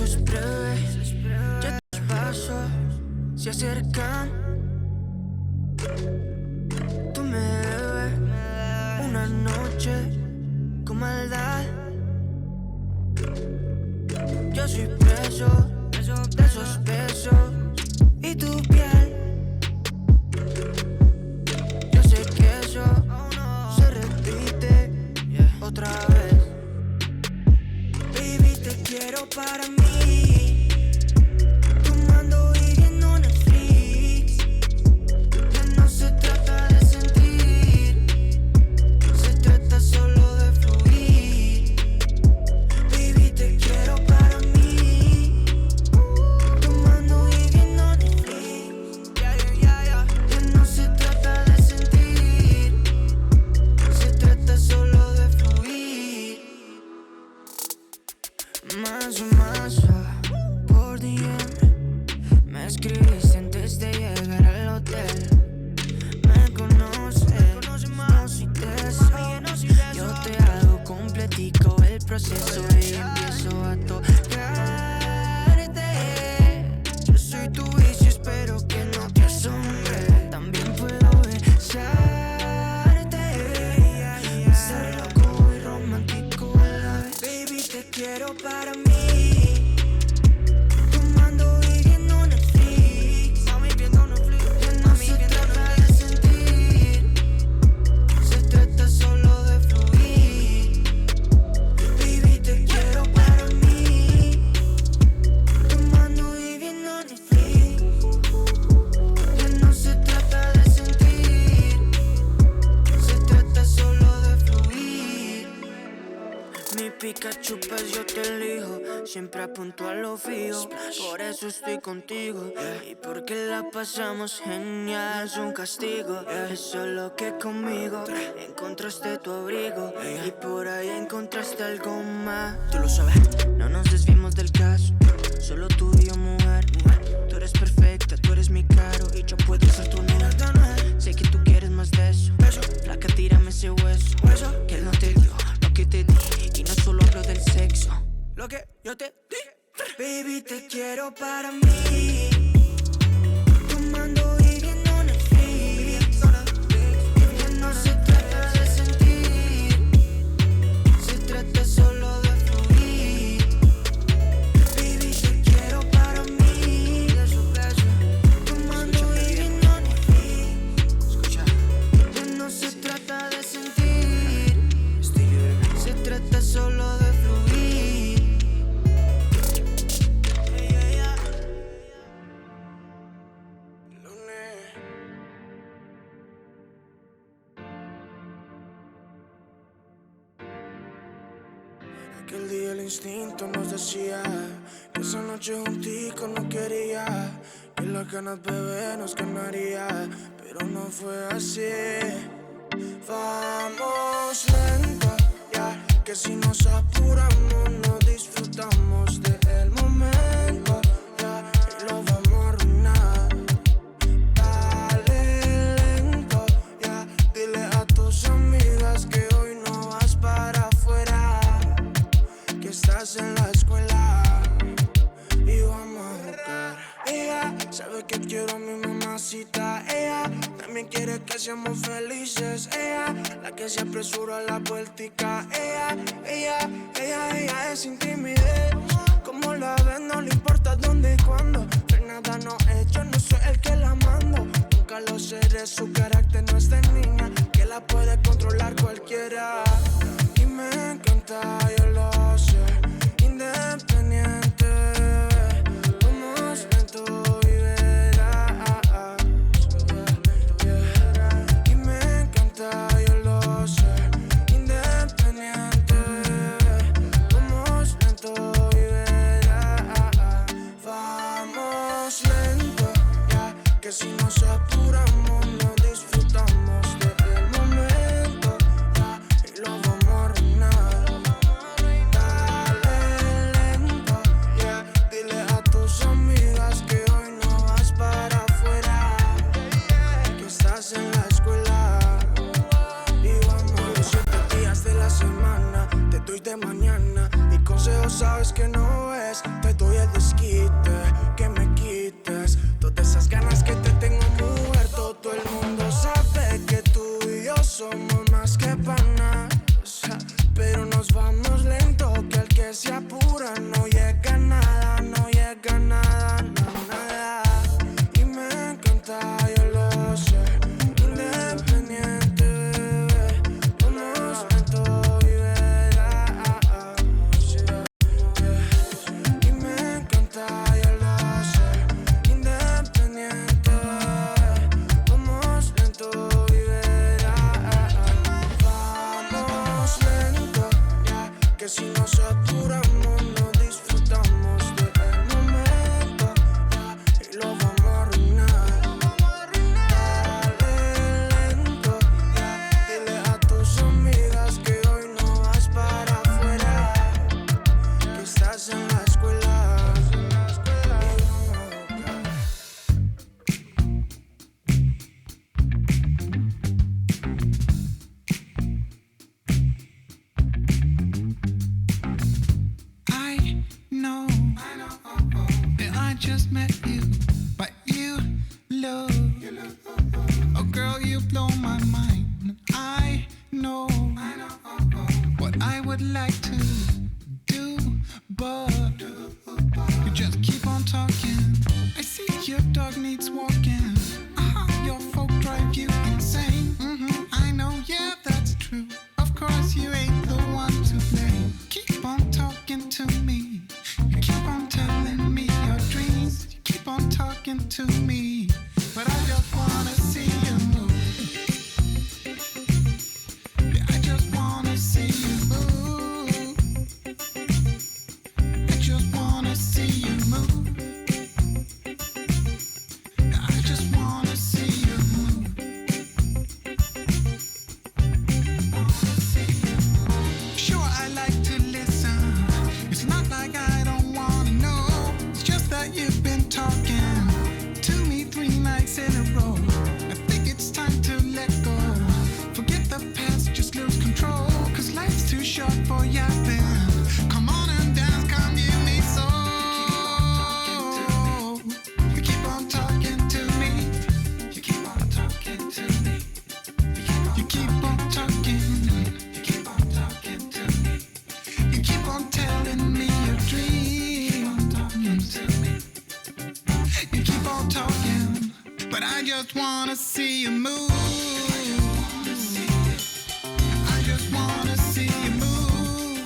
Esto es breve, ya tus pasos se acercan. Tú me debes una noche con maldad. Yo soy preso de esos besos y tu piel. Yo sé que eso se repite otra vez. Baby, te quiero para mí, tomando y viendo Netflix. Ya no se trata de sentir, se trata solo de fluir. Baby, te quiero para mí, tomando y viendo Netflix. Ya no se trata de sentir, se trata solo de fluir. Más por DM me escribiste antes de llegar al hotel. Me conoces, no soy de eso. Yo te hago completico el proceso y empiezo a tocarte. Yo soy tu vicio, espero que no te asombre. También puedo besarte, ser loco y romántico a la vez. Baby, te quiero para mí, tomando y viendo Netflix. Ya no se trata de sentir, se trata solo de fluir. Baby, te quiero para mí, tomando y viendo Netflix. Ya no se trata de sentir, se trata solo de fluir. Mi Pikachu, pues yo te elijo, siempre apunto a lo fijo. Por eso estoy contigo y porque la pasamos genial. Es un castigo, es solo que conmigo encontraste tu abrigo y por ahí encontraste algo más. Tú lo sabes. No nos desviemos del caso, solo tú y yo, mujer. Tú eres perfecta, tú eres mi caro y yo puedo ser tu nena. Sé que tú quieres más de eso. Flaca, tírame ese hueso que él no te dio, lo que te di. Y no solo hablo del sexo, lo que yo te di. Baby, te quiero para mí, tomando y viendo Netflix. Ya no se trata de sentir, se trata solo de fluir. Baby, te quiero para mí, tomando y viendo Netflix. Ya no se trata de sentir, se trata solo de fluir. Aquel día el instinto nos decía que esa noche juntico no quería, que las ganas bebé nos ganaría, pero no fue así. Vamos lento, ya, que si nos apuramos no disfrutamos del momento, ya, y lo vamos a arruinar. Dale lento, ya, dile a tus amigas que hoy no vas para afuera, que estás en la escuela y vamos a jugar. Ella sabe que quiero a mi mamacita. Ella también quiere que seamos felices. Ella, la que se apresura a la vueltica. Ella es intimidez. Como la ves, no le importa dónde y cuándo. Pero nada no he hecho, no soy el que la mando. Nunca lo seré, su carácter no es de niña, que la puede controlar cualquiera. Y me encanta, yo lo sé, independiente, bebé. Vamos lento y verás, y me encanta, yo lo sé, independiente, bebé. Vamos lento y verás. Vamos lento, ya, que si nos apuramos no disfrutamos del momento, I would like to do, but you just keep on talking. I see your dog needs walking. Your folk drive you insane. I know, yeah, that's true. Of course, you ain't the one to blame. Keep on talking to me. You keep on telling me your dreams. You keep on talking to me. But I just wanna see you move. Yeah, I just wanna see you move. I just wanna see you move. Yeah, I just wanna see you move. Wanna see you move. Sure, I like to listen. It's not like I don't wanna know. It's just that you've been talking to me 3 nights in a row. I think it's time to let go. Forget the past, just lose control. 'Cause life's too short for yapping. Come on and dance, come give me soul. You keep on talking to me. You keep on talking to me. You keep on talking. You keep on talking to me. You keep on telling me your dream. Talking to me. You keep on talking, but I just wanna see you move. I just wanna see you move.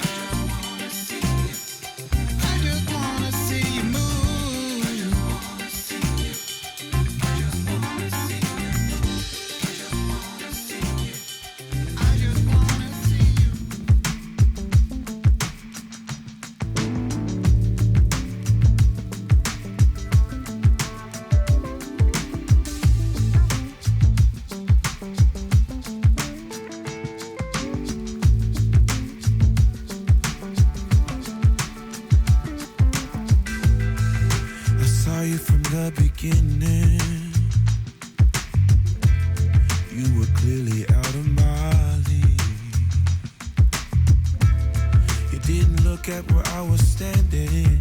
I just wanna see you move. I just wanna see you. I just wanna see you. I saw you from the beginning. You were clearly out of my league. You didn't look at where I was standing.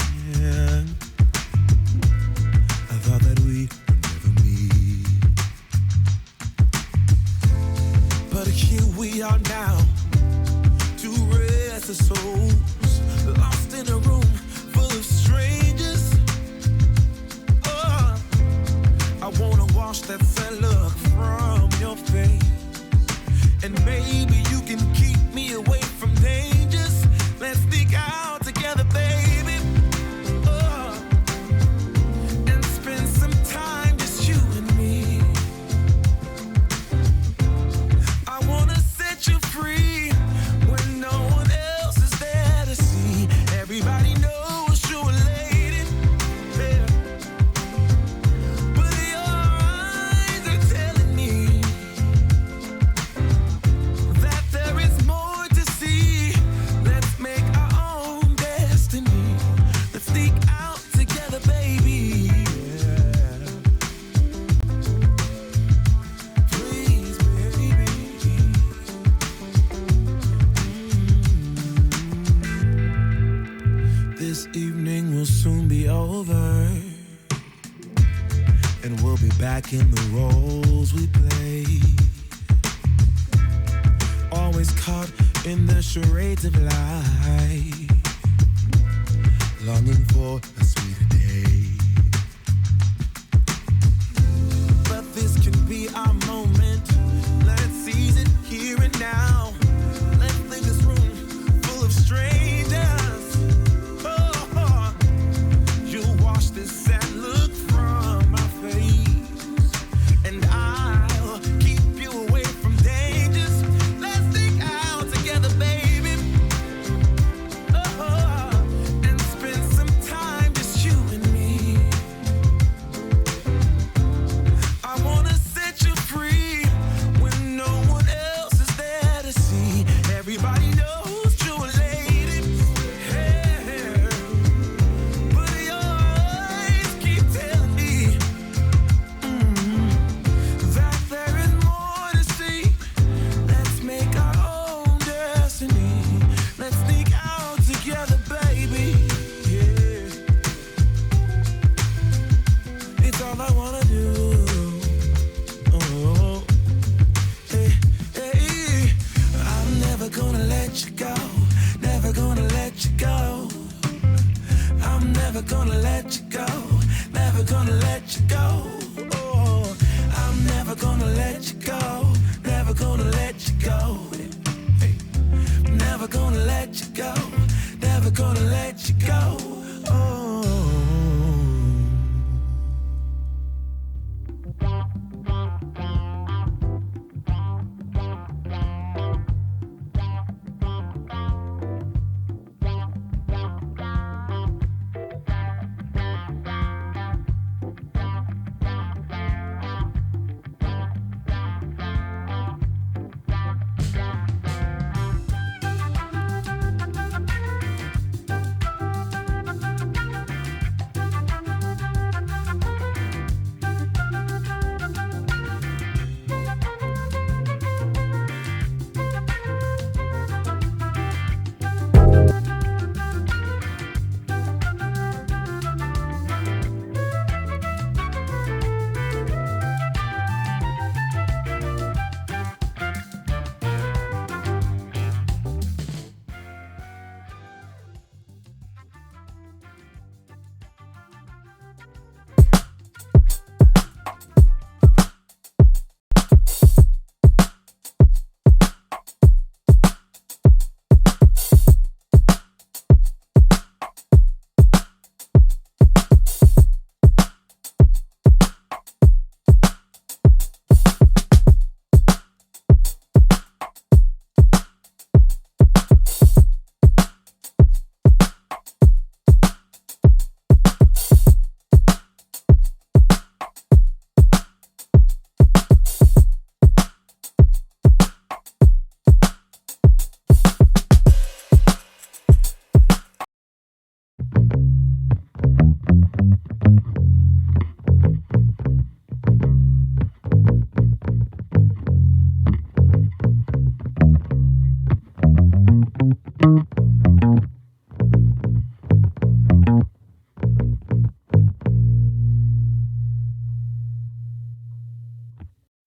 I thought that we would never meet. But here we are now, two restless souls, lost in a room full of strangers. I wanna wash that sad look from your face, and maybe you can keep me away from dangers. Let's sneak out together, baby, and spend some time just you and me. I wanna set you free when no one else is there to see. Everybody knows you're a lady, yeah. But your eyes are telling me that there is more to see. Let's make our own destiny. Let's sneak out together, baby. Yeah. Please, baby. This evening will soon be over, and we'll be back in the roles we played. Always caught in the charades of life, longing for a sweeter day. But this can be our moment. Let's seize it here and now. Let's leave this room full of strangers. Oh, you'll wash this sad look from my face, and I'll keep you away from dangers. Let's sneak out together, baby. And spend some time just you and me. I wanna set you free when no one else is there to see. Everybody knows you're a lady, yeah. But your eyes keep telling me that there is more to see. Let's make our own destiny. Let's sneak out together, baby, yeah. It's all I wanna do. Oh, hey, hey. I'm never gonna let you go. let you go. I'm never gonna let you go. Never gonna let you go. Oh, I'm never gonna let you go. Never gonna let you go. Hey. Never gonna let you go. Never gonna let you go. Oh.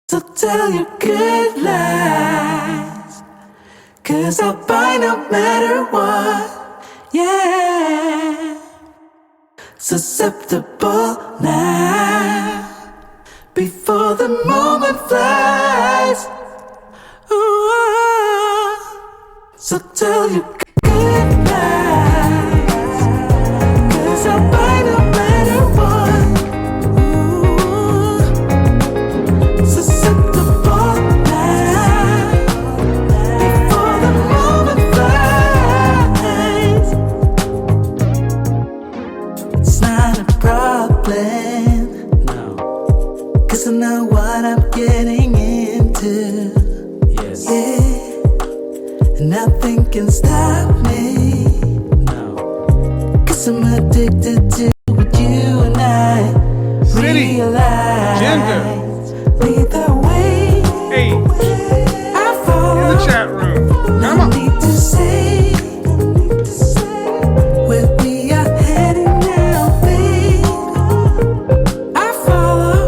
So tell your good lies, 'cause I'll buy no matter what. Yeah, susceptible now, before the moment flies. Ooh, so tell your good lies, 'cause I'll buy no matter what. Susceptible now, before the moment flies. It's not a problem, no, 'cause I know what I'm getting into. Yes. Yeah, and nothing can stop me. No, 'cause I'm addicted to what you and I realize. Gender. Lead the way. Hey, I follow. in the chat room. No Come on. need to say where we are heading now, babe. I follow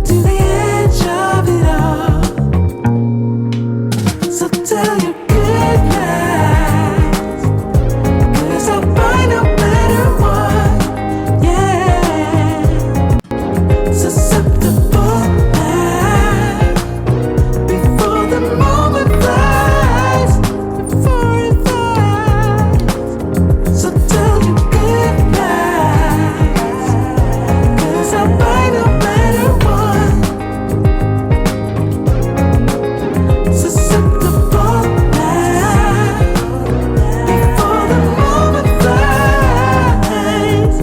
to the edge of it all. So tell your good lies, 'cause I'll buy no matter what. Yeah, susceptible now, before the moment flies, before it flies. So tell your good lies, 'cause I'll buy no matter what. Susceptible now, before the moment flies.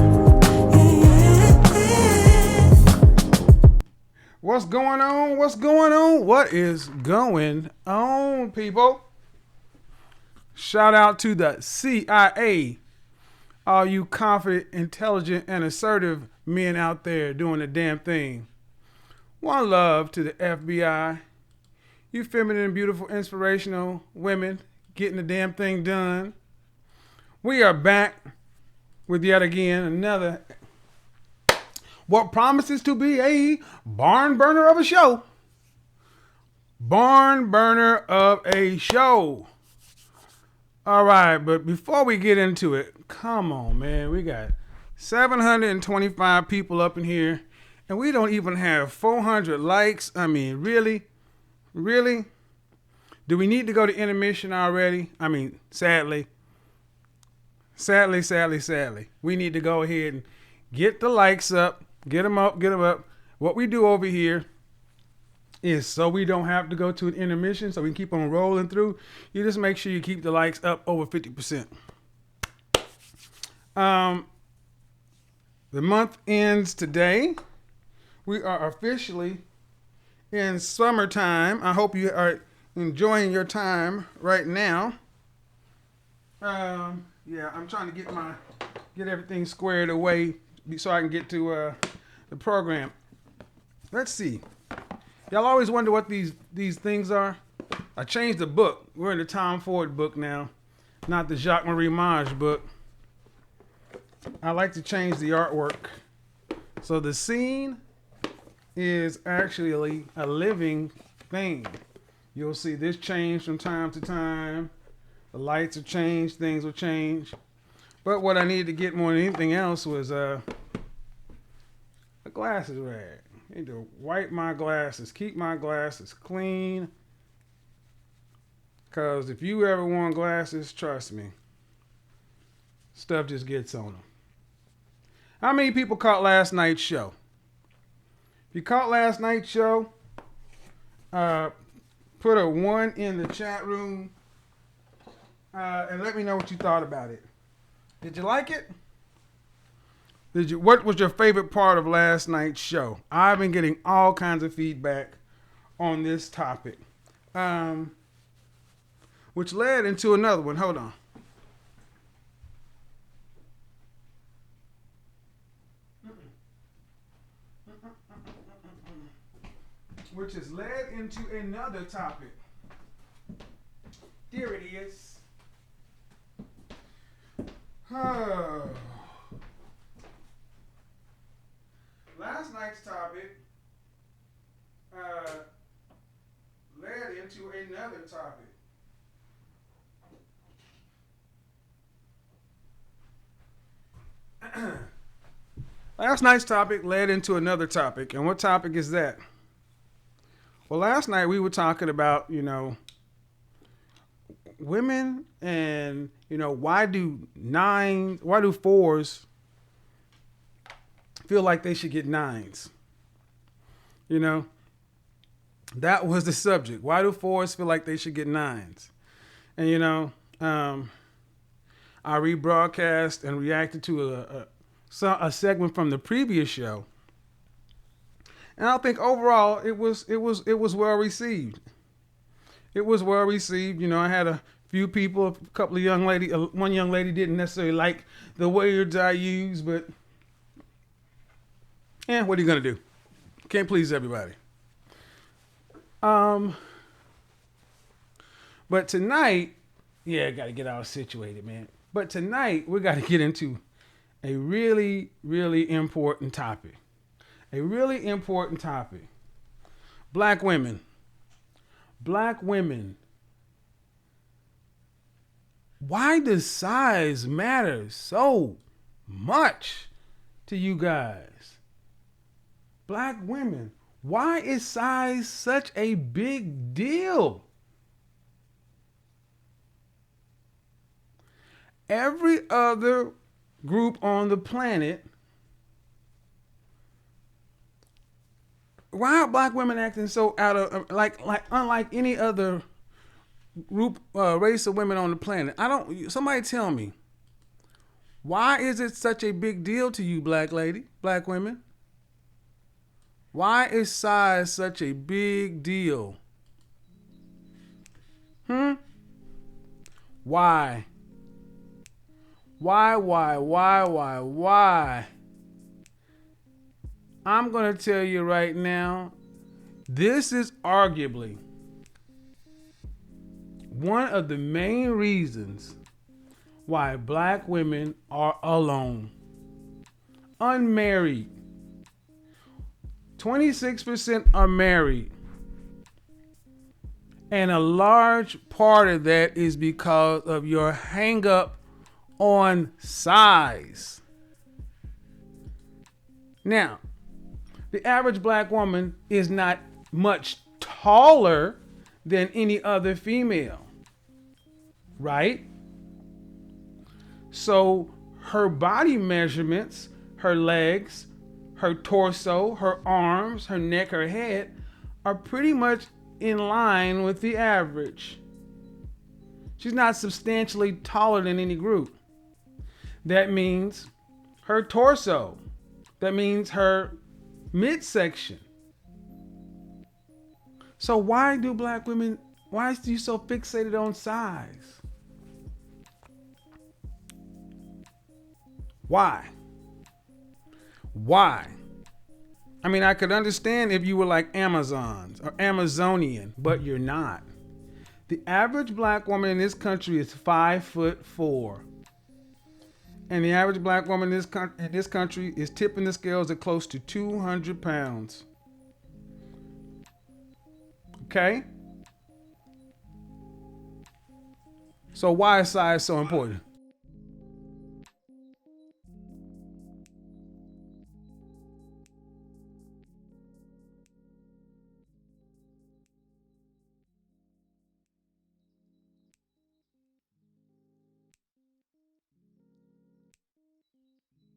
Yeah. What's going on? What's going on? What is going on, people? Shout out to the CIA. All you confident, intelligent, and assertive men out there doing the damn thing. One love to the FBI. You feminine, beautiful, inspirational women getting the damn thing done. We are back with yet again another what promises to be a barn burner of a show. Barn burner of a show. All right, but before we get into it, come on, man. We got 725 people up in here, and we don't even have 400 likes. I mean, really? Really? Do we need to go to intermission already? I mean, sadly. Sadly. We need to go ahead and get the likes up. Get them up. What we do over here is so we don't have to go to an intermission, so we can keep on rolling through. You just make sure you keep the likes up over 50%. The month ends today. We are officially in summertime. I hope you are enjoying your time right now. Yeah, I'm trying to get everything squared away so I can get to the program. Let's see. Y'all always wonder what these things are. I changed the book. We're in the Tom Ford book now, not the Jacques Marie Mange book. I like to change the artwork. So the scene is actually a living thing. You'll see this change from time to time. The lights will change, things will change. But what I needed to get more than anything else was a glasses rag. I need to wipe my glasses, keep my glasses clean. Because if you ever worn glasses, trust me, stuff just gets on them. How many people caught last night's show? If you caught last night's show, put a 1 in the chat room and let me know what you thought about it. Did you like it? What was your favorite part of last night's show? I've been getting all kinds of feedback on this topic, which led into another one. Hold on. Which has led into another topic. Here it is. Last night's topic led into another topic. Last night's topic led into another topic. And what topic is that? Well, last night we were talking about, women and, why do 4s feel like they should get 9s? That was the subject. Why do 4s feel like they should get 9s? And, I rebroadcast and reacted to a segment from the previous show. And I think overall it was well received. It was well received. I had a few people, a couple of young lady. One young lady didn't necessarily like the words I used, but what are you gonna do? Can't please everybody. But tonight, I got to get all situated, man. But tonight we got to get into a really, really important topic. A really important topic. Black women. Why does size matter so much to you guys? Black women. Why is size such a big deal? Every other group on the planet, why are black women acting so out of unlike any other group race of women on the planet? Somebody tell me, why is it such a big deal to you, black women? Why is size such a big deal? Why? I'm going to tell you right now, this is arguably one of the main reasons why black women are alone, unmarried. 26% are married. And a large part of that is because of your hang up on size. Now, the average black woman is not much taller than any other female, right? So her body measurements, her legs, her torso, her arms, her neck, her head are pretty much in line with the average. She's not substantially taller than any group. That means her torso. That means her midsection. So why do black women, why are you so fixated on size? Why? Why? I mean, I could understand if you were like Amazons or Amazonian, but you're not. The average black woman in this country is 5'4". And the average black woman in this country is tipping the scales at close to 200 pounds. Okay? So why is size so important?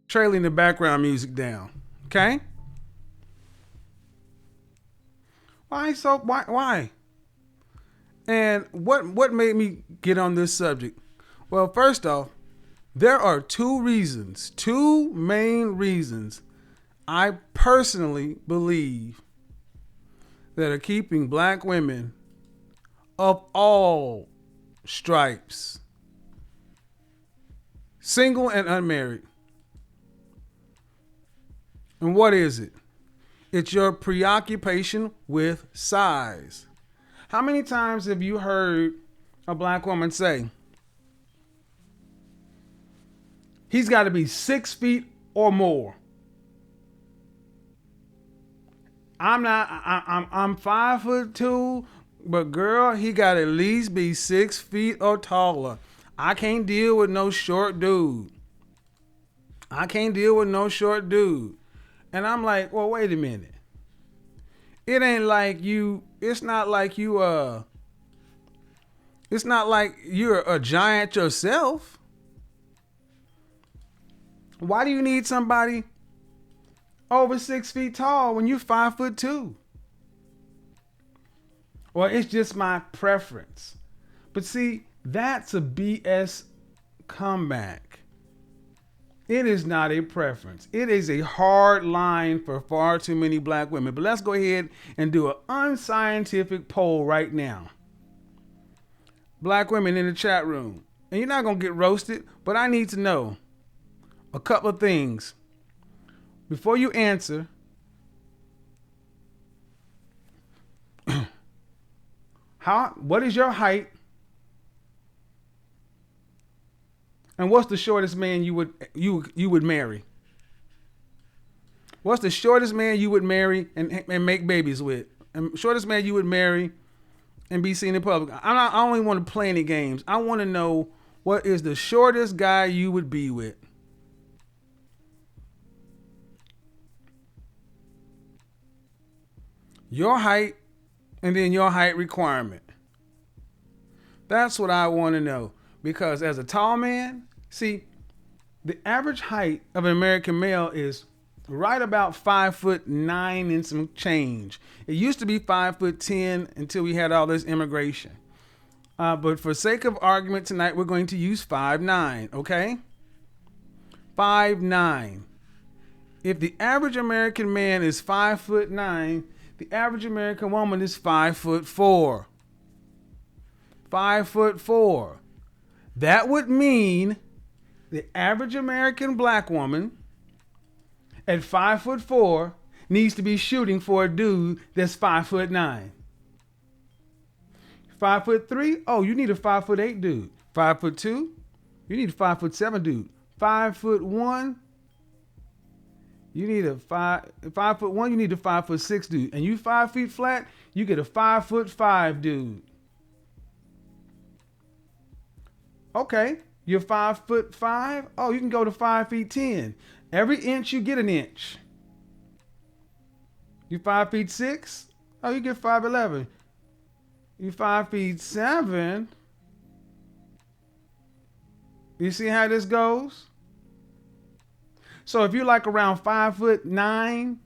Trailing the background music down. Okay? Why? And what made me get on this subject? Well, first off, there are two main reasons I personally believe that are keeping black women of all stripes, single and unmarried. And what is it? It's your preoccupation with size. How many times have you heard a black woman say, he's got to be 6 feet or more? I'm 5'2", but girl, he got to at least be 6 feet or taller. I can't deal with no short dude. And I'm like, well, wait a minute. It's not like you're a giant yourself. Why do you need somebody over 6 feet tall when you're 5'2"? Well, it's just my preference. But see, that's a BS comeback. It is not a preference. It is a hard line for far too many black women. But let's go ahead and do an unscientific poll right now. Black women in the chat room. And you're not going to get roasted, but I need to know a couple of things. Before you answer, what is your height? And what's the shortest man you would marry? What's the shortest man you would marry and make babies with? And shortest man you would marry and be seen in public? I don't even want to play any games. I want to know, what is the shortest guy you would be with? Your height and then your height requirement. That's what I want to know. Because as a tall man, see, the average height of an American male is right about 5'9" and some change. It used to be 5'10" until we had all this immigration. But for sake of argument tonight, we're going to use 5'9", okay? 5'9". If the average American man is 5'9", the average American woman is 5'4". 5'4". That would mean the average American black woman at 5'4" needs to be shooting for a dude that's 5'9". 5'3", oh, you need a 5'8" dude. 5'2", you need a 5'7" dude. 5'1", you need a 5'1", you need a 5'6" dude. And you 5 feet flat, you get a 5'5" dude. Okay, you're 5'5". Oh, you can go to 5'10". Every inch you get an inch. You 5'6". Oh, you get 5'11". You 5'7". You see how this goes? So if you're like around 5'9",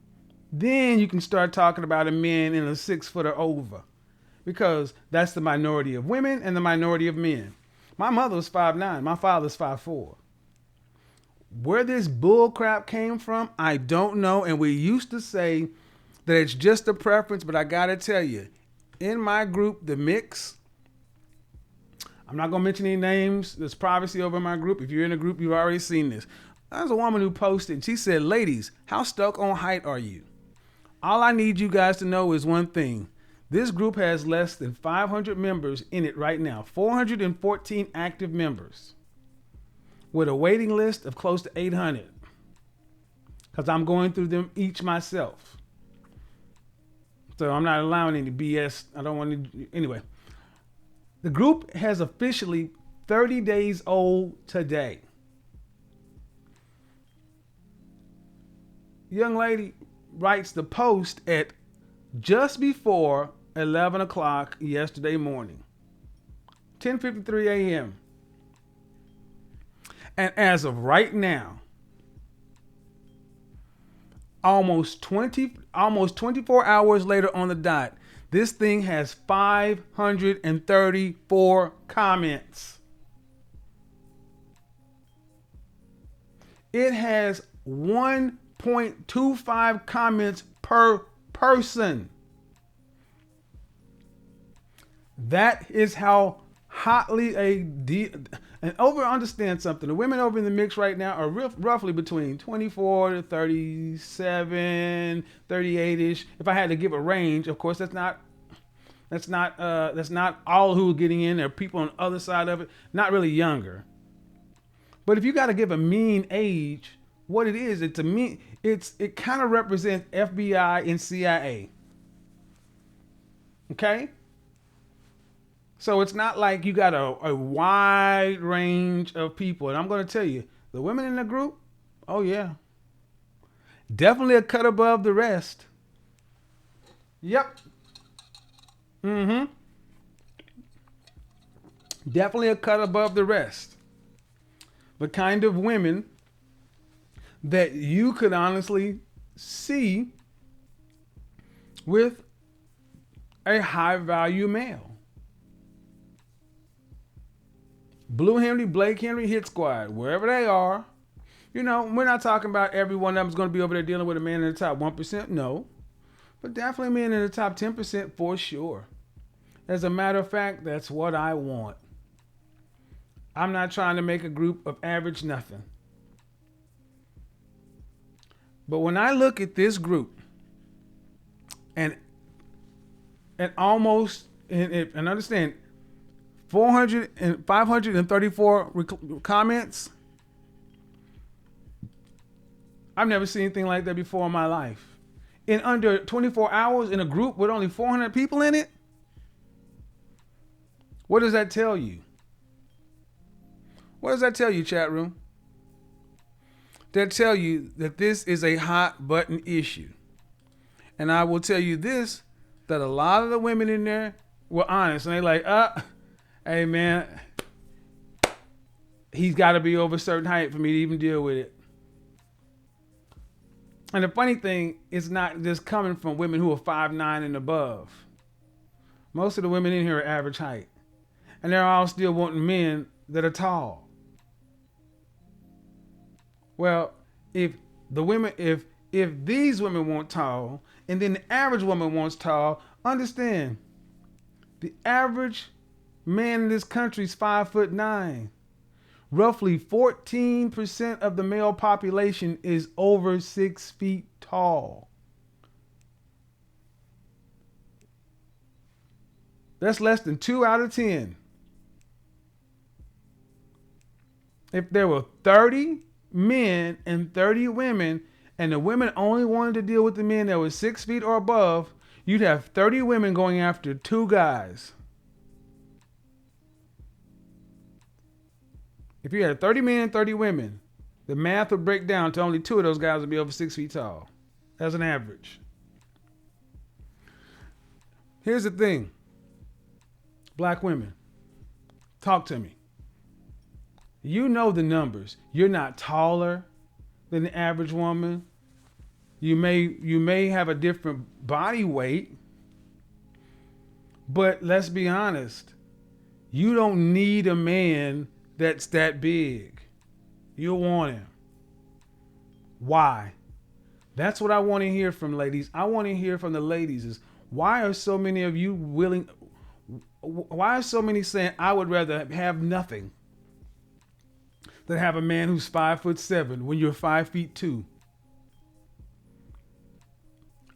then you can start talking about a man in a 6 foot or over, because that's the minority of women and the minority of men. My mother was 5'9". My father's 5'4". Where this bull crap came from, I don't know. And we used to say that it's just a preference, but I gotta tell you, in my group, the mix, I'm not gonna mention any names. There's privacy over my group. If you're in a group, you've already seen this. There's a woman who posted, and she said, "Ladies, how stuck on height are you? All I need you guys to know is one thing. This group has less than 500 members in it right now, 414 active members, with a waiting list of close to 800, because I'm going through them each myself. So I'm not allowing any BS. I don't want to. Anyway, the group has officially 30 days old today. Young lady writes the post at just before 11 o'clock yesterday morning, 10:53 a.m. And as of right now, almost 24 hours later on the dot, this thing has 534 comments. It has 1.25 comments per person. That is how hotly and understand something. The women over in the mix right now are roughly between 24 to 37, 38-ish. If I had to give a range, of course, that's not all who are getting in. There are people on the other side of it, not really younger. But if you got to give a mean age, what it is, it kind of represents FBI and CIA. Okay? So it's not like you got a wide range of people. And I'm going to tell you, the women in the group, oh yeah, definitely a cut above the rest. Yep. Definitely a cut above the rest. The kind of women that you could honestly see with a high value male. Blue Henry, Blake Henry, Hit Squad, wherever they are. You know, we're not talking about every one of them is going to be over there dealing with a man in the top 1%. No. But definitely men in the top 10% for sure. As a matter of fact, that's what I want. I'm not trying to make a group of average nothing. But when I look at this group and understand 534 comments, I've never seen anything like that before in my life. In under 24 hours in a group with only 400 people in it? What does that tell you? What does that tell you, chat room? That tell you that this is a hot button issue. And I will tell you this, that a lot of the women in there were honest. And they like, hey man, he's got to be over a certain height for me to even deal with it. And the funny thing, it's not just coming from women who are 5'9" and above. Most of the women in here are average height. And they're all still wanting men that are tall. Well, if these women want tall, and then the average woman wants tall, understand, the average man in this country is 5'9". Roughly 14% of the male population is over 6 feet tall. That's less than 2 out of 10. If there were 30 men and 30 women, and the women only wanted to deal with the men that were 6 feet or above, you'd have 30 women going after 2 guys. If you had 30 men, 30 women, the math would break down to only 2 of those guys would be over 6 feet tall. As an average. Here's the thing. Black women, talk to me. You know the numbers. You're not taller than the average woman. You may have a different body weight. But let's be honest. You don't need a man that's that big. You want him. Why? That's what I want to hear from ladies. I want to hear from the ladies is why are so many of you willing, why are so many saying I would rather have nothing than have a man who's 5'7" when you're 5'2"?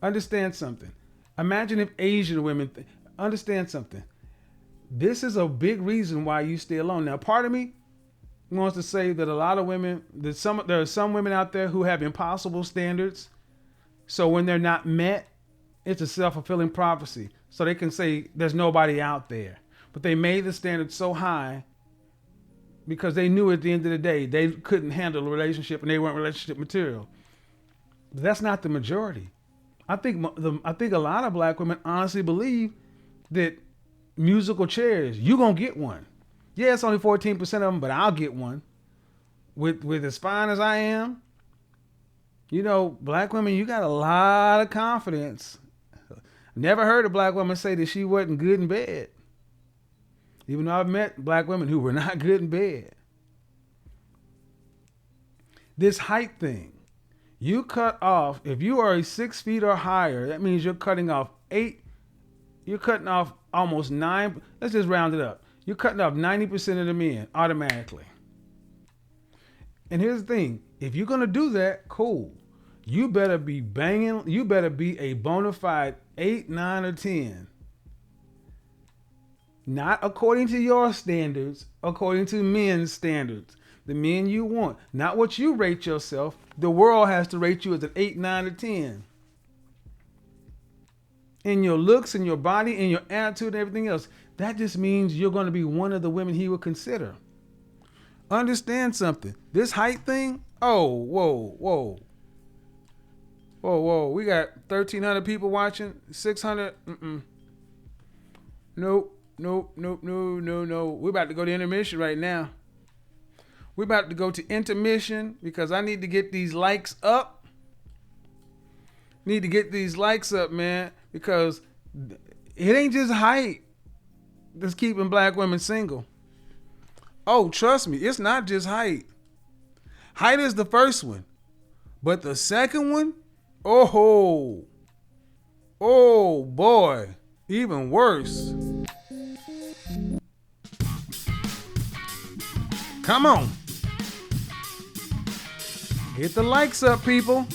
Understand something. Imagine if Asian women, understand something. This is a big reason why you stay alone. Now, part of me wants to say that a lot of women, there are some women out there who have impossible standards. So when they're not met, it's a self-fulfilling prophecy. So they can say there's nobody out there. But they made the standard so high because they knew at the end of the day they couldn't handle a relationship and they weren't relationship material. But that's not the majority. I think a lot of black women honestly believe that musical chairs, you're going to get one. Yeah, it's only 14% of them, but I'll get one. With as fine as I am, you know, black women, you got a lot of confidence. Never heard a black woman say that she wasn't good in bed. Even though I've met black women who were not good in bed. This height thing, you cut off, if you are 6 feet or higher, that means you're cutting off almost 9, let's just round it up. You're cutting off 90% of the men automatically. And here's the thing. If you're going to do that, cool. You better be banging. You better be a bona fide 8, 9, or 10. Not according to your standards, according to men's standards. The men you want. Not what you rate yourself. The world has to rate you as an 8, 9, or 10. In your looks, in your body, in your attitude, and everything else. That just means you're going to be one of the women he would consider. Understand something. This height thing, whoa. We got 1,300 people watching, 600, Nope. We're about to go to intermission right now. We're about to go to intermission because I need to get these likes up. Need to get these likes up, man, because it ain't just height that's keeping black women single. Oh, trust me, it's not just height. Height is the first one. But the second one, oh boy, even worse. Come on. Hit the likes up, people.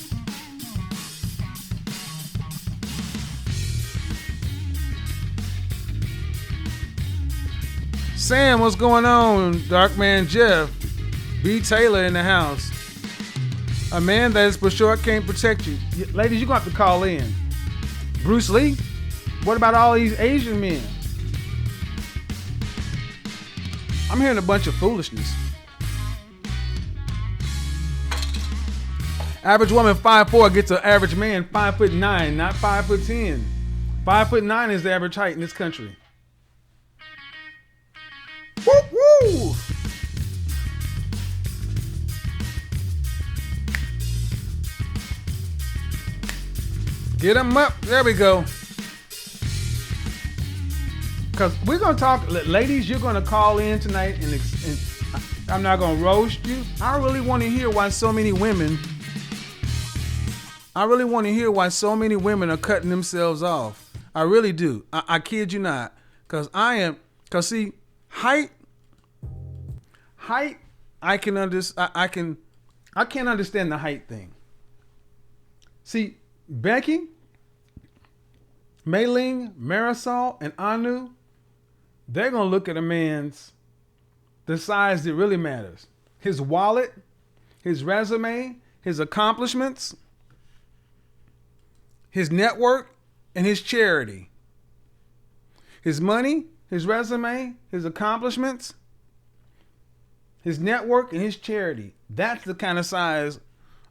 Sam, what's going on? Darkman Jeff. B. Taylor in the house. A man that is for sure can't protect you. Ladies, you're going to have to call in. Bruce Lee? What about all these Asian men? I'm hearing a bunch of foolishness. Average woman 5'4" gets an average man 5'9", not 5'10". 5'9" is the average height in this country. Woo! Get them up. There we go. Because we're going to talk, ladies, you're going to call in tonight and I'm not going to roast you. I really want to hear why so many women are cutting themselves off. I really do. I kid you not. Because see, height, I can't understand the height thing. See, Becky, Mei-Ling, Marisol, and Anu, they're going to look at a man's, the size that really matters. His wallet, his resume, his accomplishments, his network, and his charity. His money, his resume, his accomplishments, his network, and his charity. That's the kind of size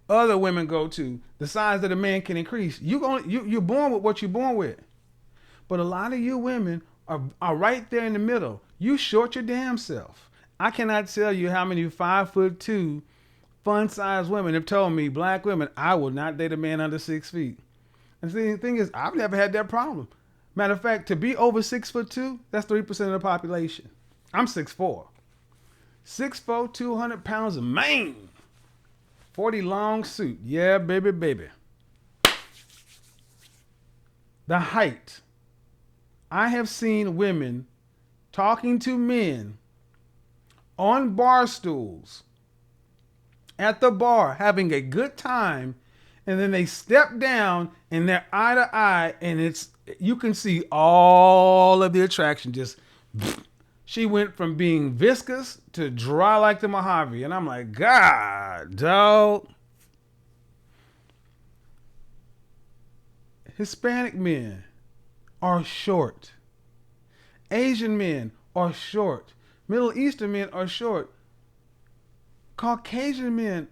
other women go to. The size that a man can increase. You're born with what you're born with. But a lot of you women are right there in the middle. You short your damn self. I cannot tell you how many 5'2" fun-sized women have told me, black women, I will not date a man under 6 feet. And the thing is, I've never had that problem. Matter of fact, to be over 6'2", that's 3% of the population. I'm 6'4". 6'4", 200 pounds of mane. 40 long suit. Yeah, baby, baby. The height. I have seen women talking to men on bar stools at the bar, having a good time, and then they step down and they're eye to eye, and you can see all of the attraction just. She went from being viscous to dry like the Mojave, and I'm like, God, dog. Hispanic men are short. Asian men are short. Middle Eastern men are short. Caucasian men,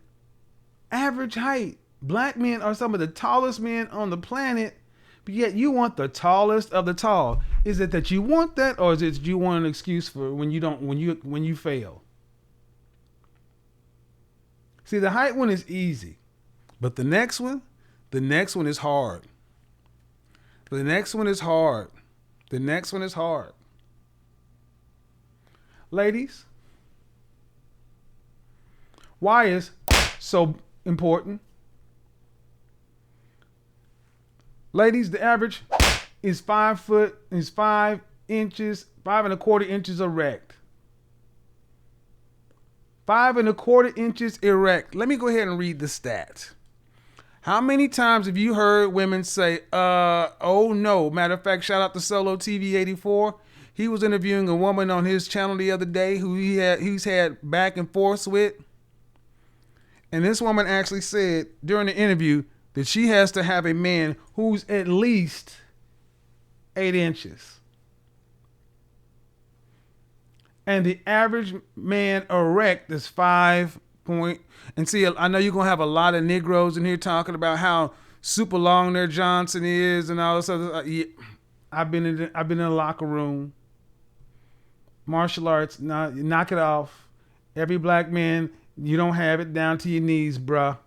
average height. Black men are some of the tallest men on the planet, but yet you want the tallest of the tall. Is it that you want that, or is it that you want an excuse for when you fail? See, the height one is easy, but the next one is hard. The next one is hard. The next one is hard. Ladies, why is so important? Ladies, the average is 5 inches, 5¼ inches erect. 5¼ inches erect. Let me go ahead and read the stats. How many times have you heard women say, oh no? Matter of fact, shout out to Solo TV 84. He was interviewing a woman on his channel the other day who he's had back and forth with. And this woman actually said during the interview that she has to have a man who's at least 8 inches. And the average man erect is 5 point. And see, I know you're going to have a lot of Negroes in here talking about how super long their Johnson is and all this other. Yeah, I've been in a locker room. Martial arts, knock it off. Every black man, you don't have it down to your knees, bruh.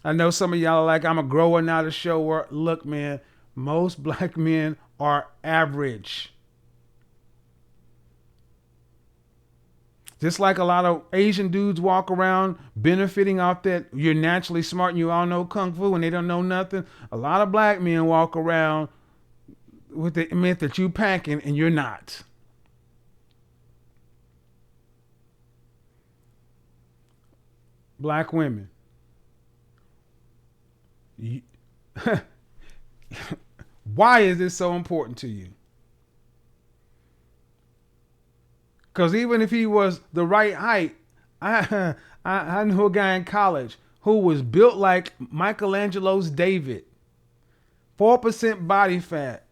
I know some of y'all are like, I'm a grower, not a shower. Look, man, most black men are average. Just like a lot of Asian dudes walk around benefiting off that you're naturally smart and you all know kung fu and they don't know nothing. A lot of black men walk around with the myth that you packing and you're not. Black women. Why is this so important to you? Because even if he was the right height, I knew a guy in college who was built like Michelangelo's David. 4% body fat.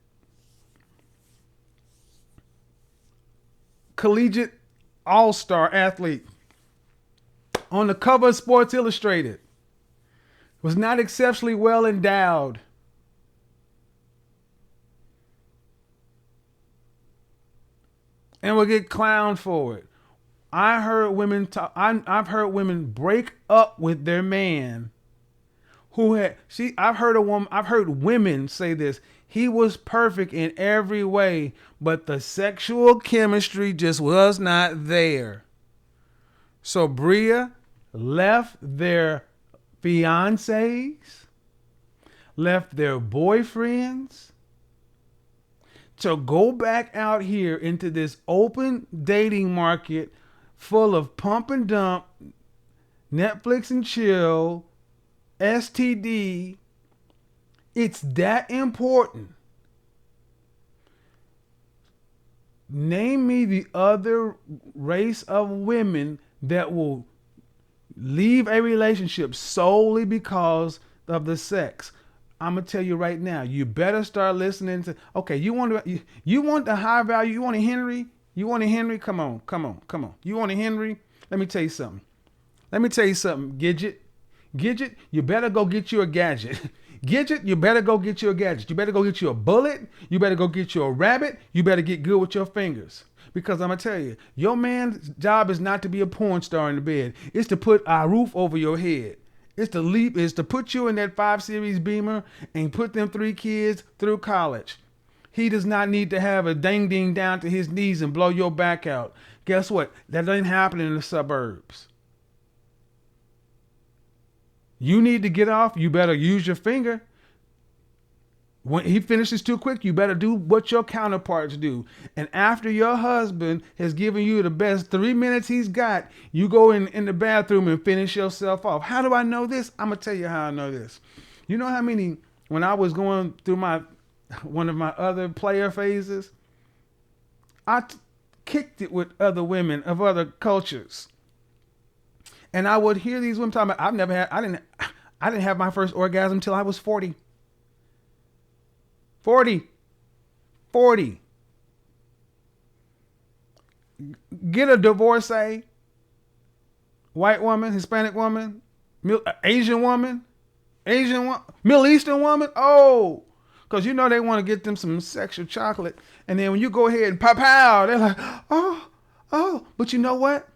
Collegiate all-star athlete. On the cover of Sports Illustrated. Was not exceptionally well endowed. And will get clowned for it. I've heard women break up with their man I've heard women say this. He was perfect in every way, but the sexual chemistry just was not there. So Bria left their fiancés, left their boyfriends to go back out here into this open dating market full of pump and dump, Netflix and chill, STD. It's that important. Name me the other race of women that will leave a relationship solely because of the sex. I'm gonna tell you right now. You better start listening to. Okay, you want the high value. You want a Henry. You want a Henry? Come on, come on, come on. You want a Henry? Let me tell you something. Let me tell you something, Gidget. Gidget, you better go get you a gadget. Gidget, you better go get you a gadget. You better go get you a bullet. You better go get you a rabbit. You better get good with your fingers. Because I'm going to tell you, your man's job is not to be a porn star in the bed. It's to put a roof over your head. It's to put you in that 5 Series Beamer and put them 3 kids through college. He does not need to have a ding ding down to his knees and blow your back out. Guess what? That ain't happening in the suburbs. You need to get off. You better use your finger. When he finishes too quick, you better do what your counterparts do. And after your husband has given you the best 3 minutes he's got, you go in the bathroom and finish yourself off. How do I know this? I'm going to tell you how I know this. You know how many, when I was going through one of my other player phases, I kicked it with other women of other cultures. And I would hear these women talking about, I didn't have my first orgasm till I was 40. 40. Get a divorcee, white woman, Hispanic woman, Asian woman, Middle Eastern woman. Oh, because you know they want to get them some sexual chocolate. And then when you go ahead and pow, they're like, oh. But you know what?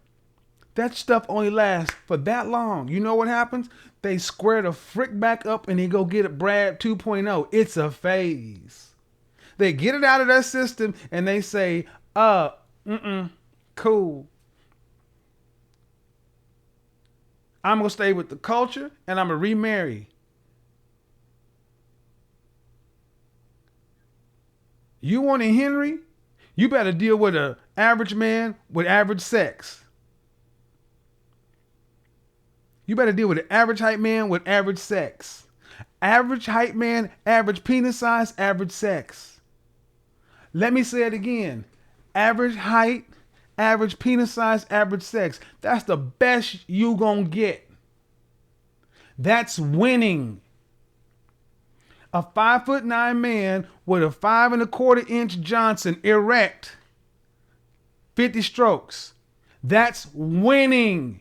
That stuff only lasts for that long. You know what happens? They square the frick back up and they go get it Brad 2.0. It's a phase. They get it out of their system and they say, cool. I'm going to stay with the culture and I'm going to remarry. You want a Henry? You better deal with an average man with average sex. You better deal with an average height man with average sex. Average height man, average penis size, average sex. Let me say it again. Average height, average penis size, average sex. That's the best you gonna get. That's winning. A 5'9" man with a 5 1/4 inch Johnson erect, 50 strokes. That's winning.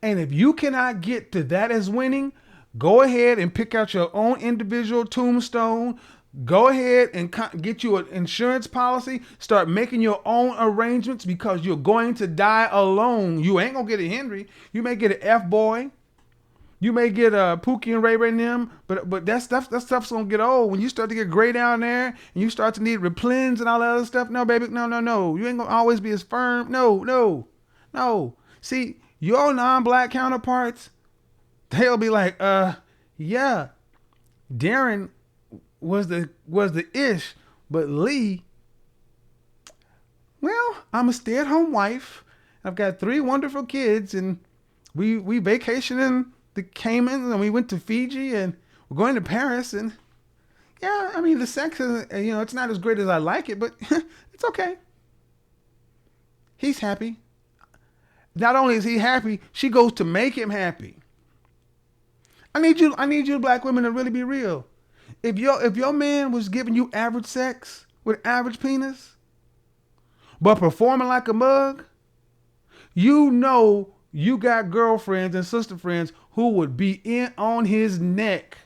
And if you cannot get to that as winning, go ahead and pick out your own individual tombstone. Go ahead and get you an insurance policy. Start making your own arrangements because you're going to die alone. You ain't going to get a Henry. You may get an F-boy. You may get a Pookie and Ray Ray and them, but that stuff's going to get old. When you start to get gray down there and you start to need Replens and all that other stuff, no, baby, no. You ain't going to always be as firm. No. See, your non-black counterparts, they'll be like, yeah, Darren was the ish, but Lee, well, I'm a stay-at-home wife. I've got 3 wonderful kids, and we vacation in the Caymans, and we went to Fiji, and we're going to Paris, and yeah, I mean, the sex is, it's not as great as I like it, but it's okay. He's happy. Not only is he happy, she goes to make him happy. I need you black women to really be real. If your man was giving you average sex with average penis, but performing like a mug, you know you got girlfriends and sister friends who would be in on his neck,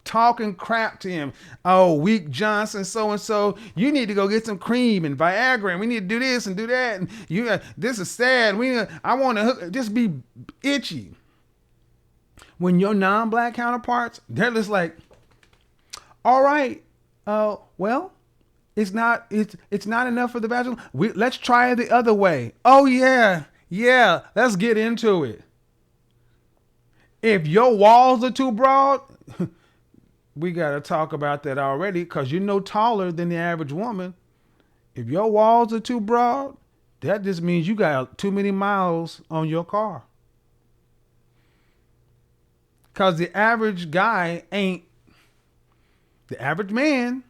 talking crap to him. Oh, weak Johnson, so and so. You need to go get some cream and Viagra, and we need to do this and do that. And this is sad. I want to just be itchy. When your non-black counterparts, they're just like, all right, well, it's not enough for the vaginal. Let's try it the other way. Oh yeah, let's get into it. If your walls are too broad, we got to talk about that already, because you're no taller than the average woman. If your walls are too broad, that just means you got too many miles on your car. Because the average guy ain't the average man.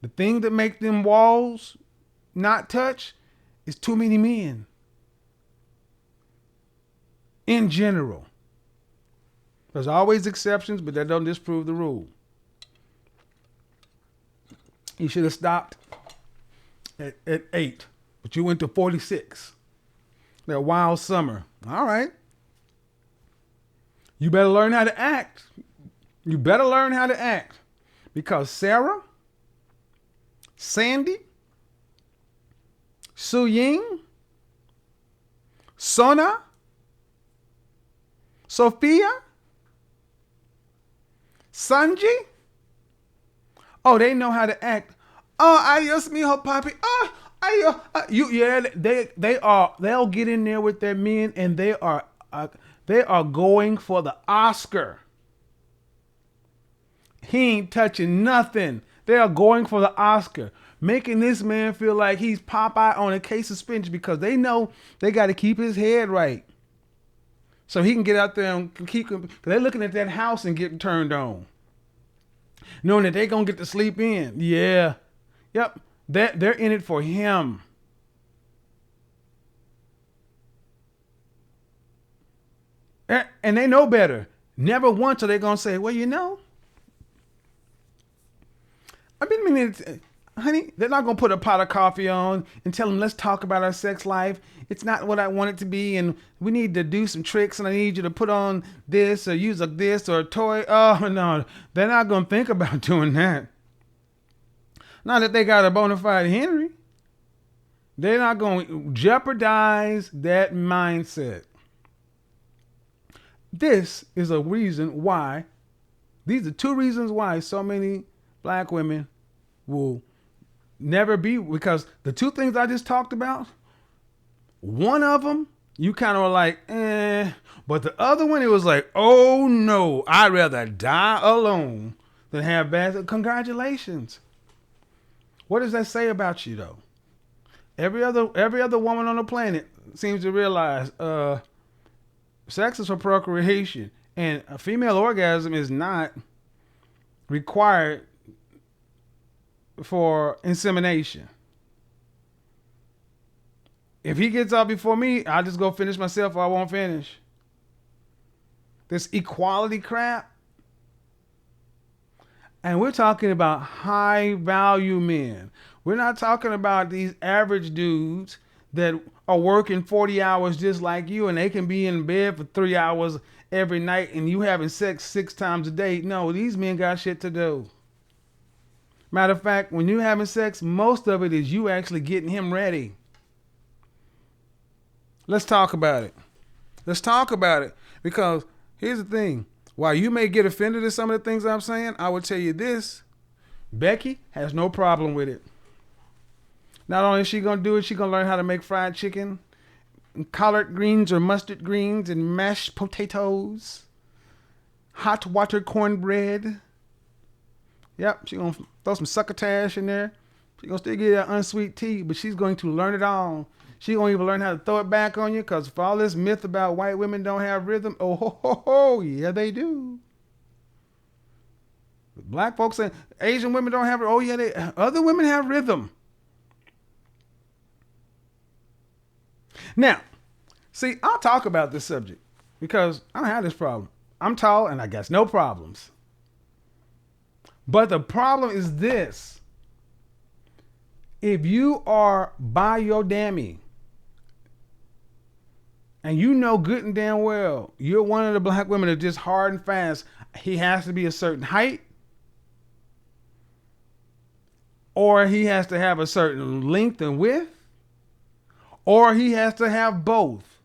The thing that makes them walls not touch is too many men. In general. There's always exceptions, but that don't disprove the rule. He should have stopped at 8, but you went to 46. That wild summer. All right. You better learn how to act. You better learn how to act. Because Sarah, Sandy, Su Ying, Sona, Sophia, Sanji. Oh, they know how to act. Oh, adios, mijo, papi. Oh, adios. They'll get in there with their men, and they are going for the Oscar. He ain't touching nothing. They are going for the Oscar, making this man feel like he's Popeye on a case of spinach because they know they got to keep his head right. So he can get out there and keep him. Because they're looking at that house and getting turned on. Knowing that they're going to get to sleep in. Yeah. Yep. They're in it for him. And they know better. Never once are they going to say, well, you know, I've been meaning, honey, they're not going to put a pot of coffee on and tell them, let's talk about our sex life. It's not what I want it to be. And we need to do some tricks. And I need you to put on this or use this or a toy. Oh, no, they're not going to think about doing that. Not that they got a bona fide Henry. They're not going to jeopardize that mindset. This is a reason why, these are two reasons why so many black women will never be, because the two things I just talked about, one of them, you kind of were like, but the other one, it was like, oh no, I'd rather die alone than have bad. Congratulations. What does that say about you though? Every other woman on the planet seems to realize, sex is for procreation, and a female orgasm is not required for insemination. If he gets out before me, I'll just go finish myself or I won't finish. This equality crap. And we're talking about high value men. We're not talking about these average dudes that are working 40 hours just like you and they can be in bed for 3 hours every night and you having sex 6 times a day. No, these men got shit to do. Matter of fact, when you're having sex, most of it is you actually getting him ready. Let's talk about it. Let's talk about it. Because here's the thing. While you may get offended at some of the things I'm saying, I will tell you this. Becky has no problem with it. Not only is she going to do it, she's going to learn how to make fried chicken, and collard greens or mustard greens, and mashed potatoes, hot water cornbread. Yep, she's going to throw some succotash in there. She's going to still get that unsweet tea, but she's going to learn it all. She going to even learn how to throw it back on you, because for all this myth about white women don't have rhythm, oh, ho, ho, ho, yeah, they do. Black folks and Asian women don't have it. Oh, yeah, other women have rhythm. Now, see, I'll talk about this subject because I don't have this problem. I'm tall and I got no problems. But the problem is this. If you are by your dammy and you know good and damn well you're one of the black women that just hard and fast, he has to be a certain height or he has to have a certain length and width, or he has to have both.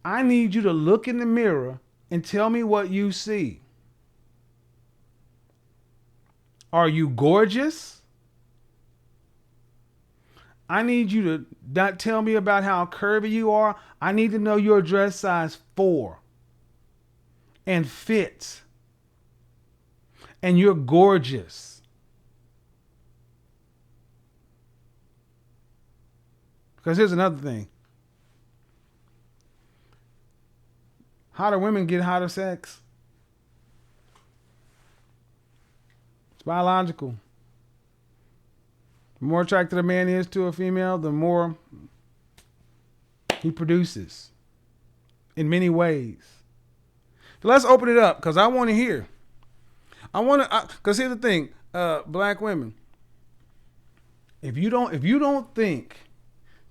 I need you to look in the mirror and tell me what you see. Are you gorgeous? I need you to not tell me about how curvy you are. I need to know your dress size 4 and fits. And you're gorgeous. Because here's another thing. Hotter women get hotter sex. It's biological. The more attracted a man is to a female, the more he produces in many ways. So let's open it up because I want to hear. Because here's the thing, black women. If you don't think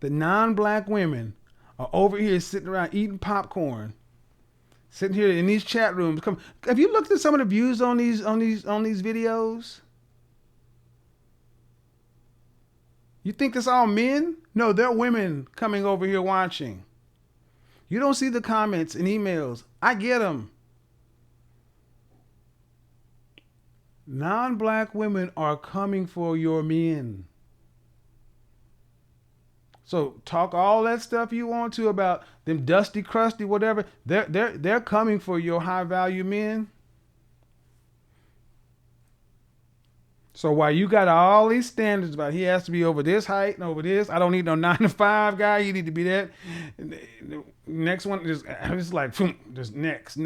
that non-black women are over here sitting around eating popcorn, sitting here in these chat rooms, have you looked at some of the views on these videos? You think it's all men? No, they're women coming over here watching. You don't see the comments and emails. I get them. Non-black women are coming for your men. So talk all that stuff you want to about them dusty, crusty, whatever. They're coming for your high value men. So while you got all these standards about he has to be over this height and over this, I don't need no 9 to 5 guy. You need to be that. Next one, just like just next.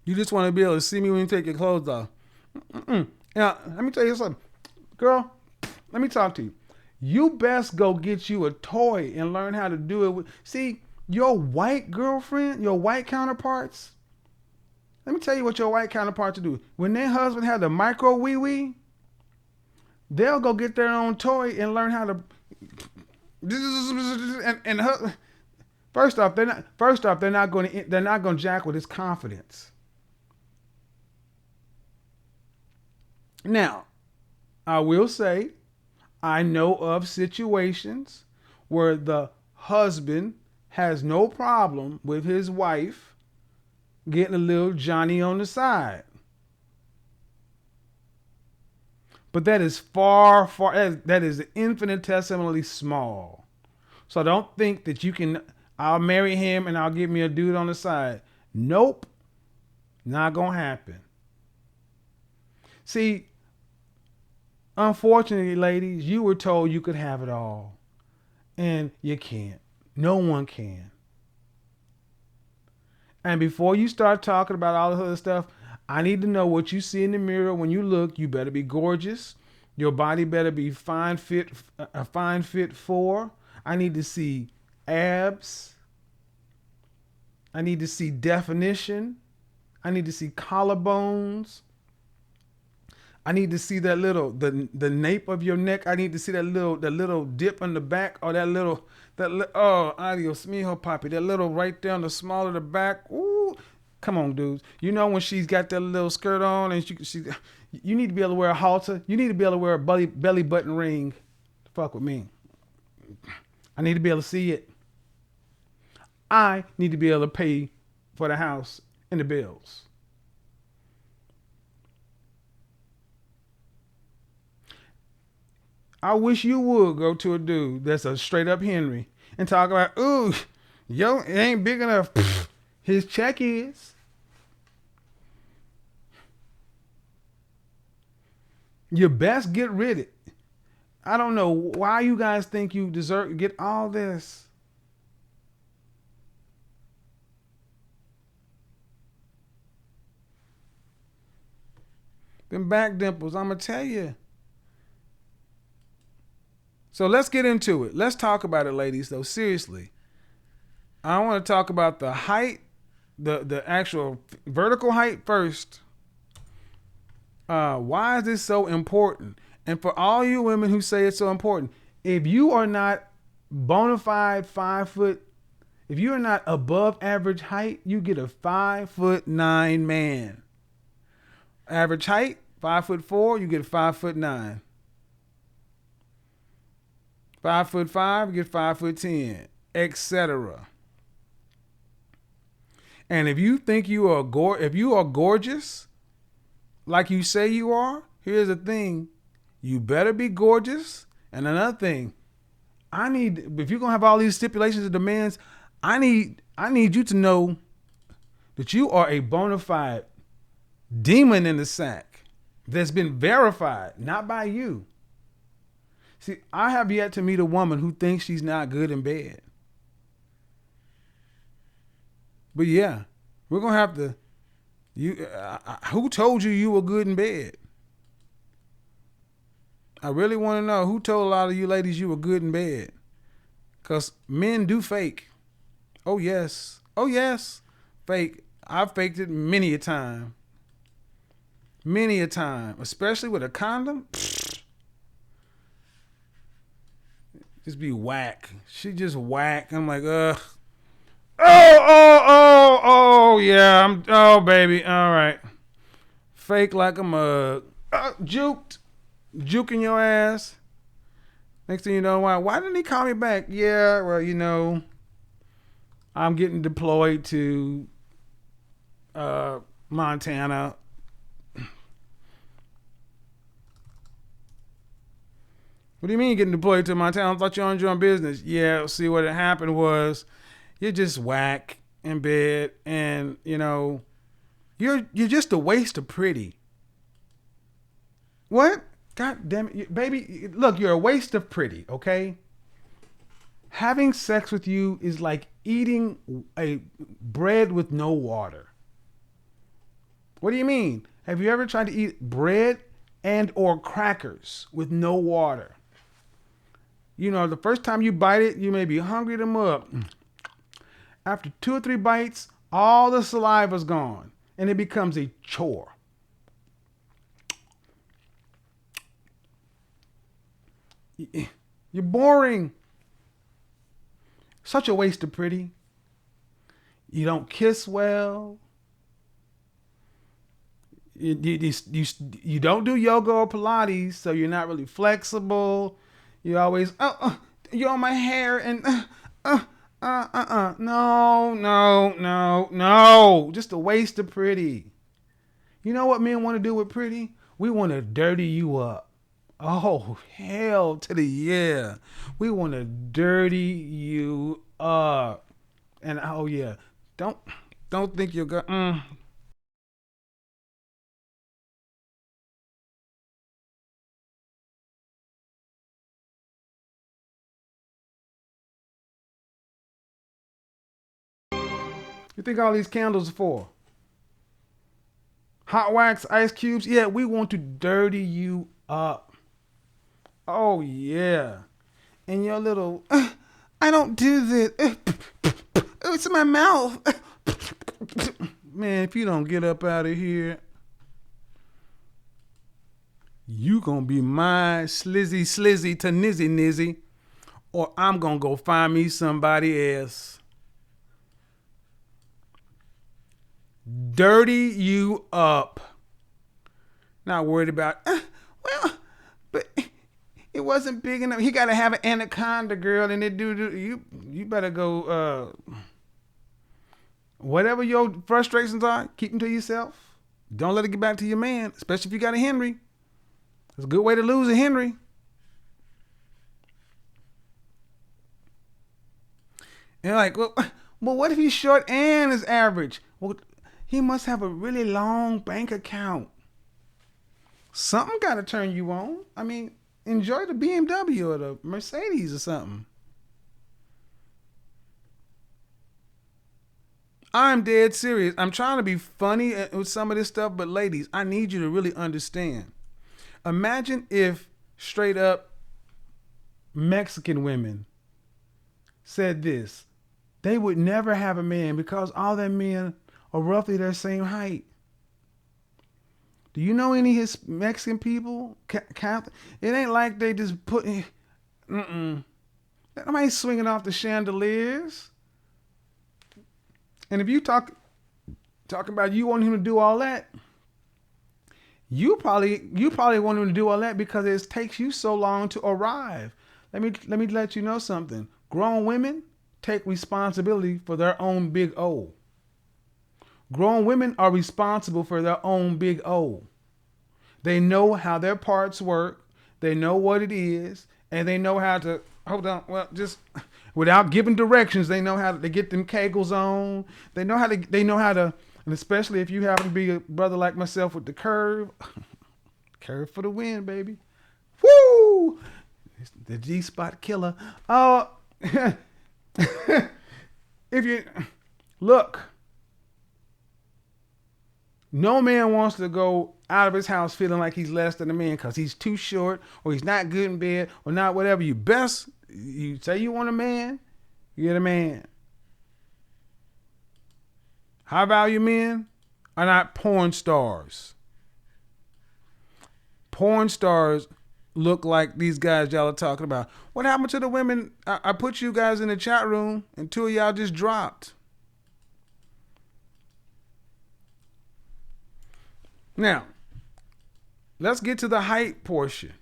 You just want to be able to see me when you take your clothes off. Now, let me tell you something. Girl, let me talk to you. You best go get you a toy and learn how to do it. See, your white girlfriend, your white counterparts, let me tell you what your white counterparts do. When their husband has the micro wee wee, they'll go get their own toy and learn how to. First off, they're not going to jack with his confidence. Now, I will say, I know of situations where the husband has no problem with his wife getting a little Johnny on the side. But that is that is infinitesimally small. So don't think that you can, I'll marry him and I'll get me a dude on the side. Nope. Not going to happen. See, unfortunately, ladies, you were told you could have it all. And you can't. No one can. And before you start talking about all this other stuff, I need to know what you see in the mirror when you look. You better be gorgeous. Your body better be a fine fit 4. I need to see abs. I need to see definition. I need to see collarbones. I need to see that the nape of your neck. I need to see that little dip on the back, or oh, adios mijo papi, that little right there on the small of the back. Ooh, come on, dudes. You know when she's got that little skirt on and you need to be able to wear a halter. You need to be able to wear a belly button ring. Fuck with me. I need to be able to see it. I need to be able to pay for the house and the bills. I wish you would go to a dude that's a straight up Henry and talk about, ooh, yo, it ain't big enough. His check is. You best get rid of it. I don't know why you guys think you deserve to get all this. Them back dimples, I'm going to tell you. So let's get into it. Let's talk about it, ladies, though. Seriously. I want to talk about the height, the actual vertical height first. Why is this so important? And for all you women who say it's so important, if you are not bona fide 5 foot, if you are not above average height, you get a 5'9" man. Average height, 5'4", you get a 5'9". 5'5", you get 5'10", etc. And if you think if you are gorgeous, like you say you are, here's the thing: you better be gorgeous. And another thing, if you're gonna have all these stipulations and demands, I need you to know that you are a bona fide demon in the sack that's been verified, not by you. See, I have yet to meet a woman who thinks she's not good in bed. But yeah, we're going to have to, who told you were good in bed? I really want to know who told a lot of you ladies you were good in bed. Because men do fake. Oh, yes. Oh, yes. Fake. I've faked it many a time. Many a time, especially with a condom. Just be whack. She just whack. I'm like, ugh. Oh, yeah. Oh, baby. All right. Fake like a mug. Juking your ass. Next thing you know, why didn't he call me back? Yeah, well, I'm getting deployed to Montana. What do you mean getting deployed to Montana? I thought you owned your own business. Yeah, see what had happened was you're just whack in bed, and you're just a waste of pretty. What? God damn it, baby! Look, you're a waste of pretty. Okay. Having sex with you is like eating a bread with no water. What do you mean? Have you ever tried to eat bread and or crackers with no water? The first time you bite it, you may be hungry to mug. After 2 or 3 bites, all the saliva's gone, and it becomes a chore. You're boring. Such a waste of pretty. You don't kiss well. You don't do yoga or Pilates, so you're not really flexible. You always, you're on my hair and, no. Just a waste of pretty. You know what men want to do with pretty? We want to dirty you up. Oh, hell to the yeah. We want to dirty you up. And oh yeah, don't think you're going. You think all these candles are for? Hot wax, ice cubes. Yeah, we want to dirty you up. Oh yeah. And your little, I don't do this. It's in my mouth. Man, if you don't get up out of here, you gonna be my slizzy to nizzy, or I'm gonna go find me somebody else. Dirty you up. Not worried about, but it wasn't big enough. He got to have an anaconda, girl, and it you better go, whatever your frustrations are, keep them to yourself. Don't let it get back to your man, especially if you got a Henry. It's a good way to lose a Henry. And like, well, what if he's short and is average? Well, he must have a really long bank account. Something got to turn you on. I mean, enjoy the BMW or the Mercedes or something. I'm dead serious. I'm trying to be funny with some of this stuff, but ladies, I need you to really understand. Imagine if straight up Mexican women said this. They would never have a man because all their men are roughly their same height. Do you know any Mexican people? Catholic? It ain't like they just put. Nobody's swinging off the chandeliers. And if you talking about you want him to do all that, you probably want him to do all that because it takes you so long to arrive. Let me let you know something. Grown women take responsibility for their own big O. Grown women are responsible for their own big O. They know how their parts work. They know what it is, and they know how to hold on. Well, just without giving directions, they know how to get them kegels on. They know how to, and especially if you happen to be a brother like myself with the curve, curve for the win, baby. Woo! It's the G-spot killer. Oh, if you look. No man wants to go out of his house feeling like he's less than a man because he's too short or he's not good in bed or not whatever. You say you want a man, you get a man. High value men are not porn stars. porn stars look like these guys y'all are talking about. What happened to the women? I put you guys in the chat room and two of y'all just dropped. Now, let's get to the height portion.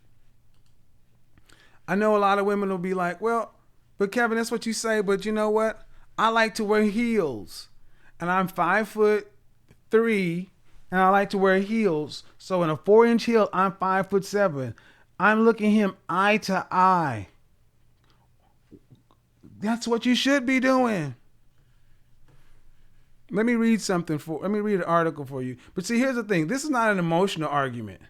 I know a lot of women will be like, well, but Kevin, that's what you say, but you know what? I like to wear heels. And I'm 5'3", and I like to wear heels. So in a 4-inch heel, I'm 5'7". I'm looking him eye to eye. That's what you should be doing. Let me read an article for you. But see, here's the thing. This is not an emotional argument.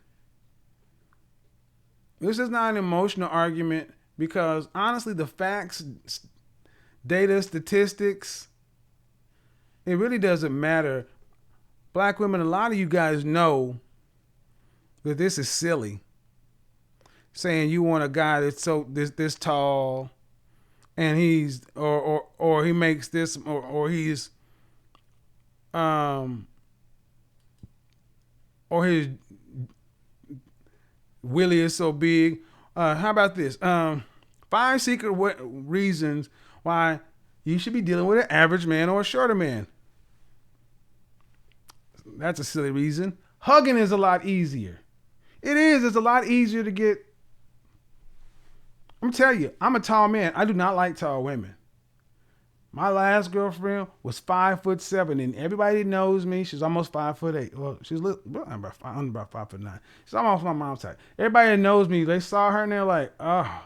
This is not an emotional argument because honestly, the facts, data, statistics, it really doesn't matter. Black women, a lot of you guys know that this is silly. Saying you want a guy that's so this tall, and he's or he makes this or he's or his willy is so big. How about this? 5 secret reasons why you should be dealing with an average man or a shorter man. That's a silly reason. Hugging is a lot easier. It is. It's a lot easier to get. I'm telling you, I'm a tall man. I do not like tall women. My last girlfriend was 5'7", and everybody knows me. She's almost 5'8". Well, she's I'm about 5'9". She's almost my mom's type. Everybody that knows me, they saw her and they're like, "Oh,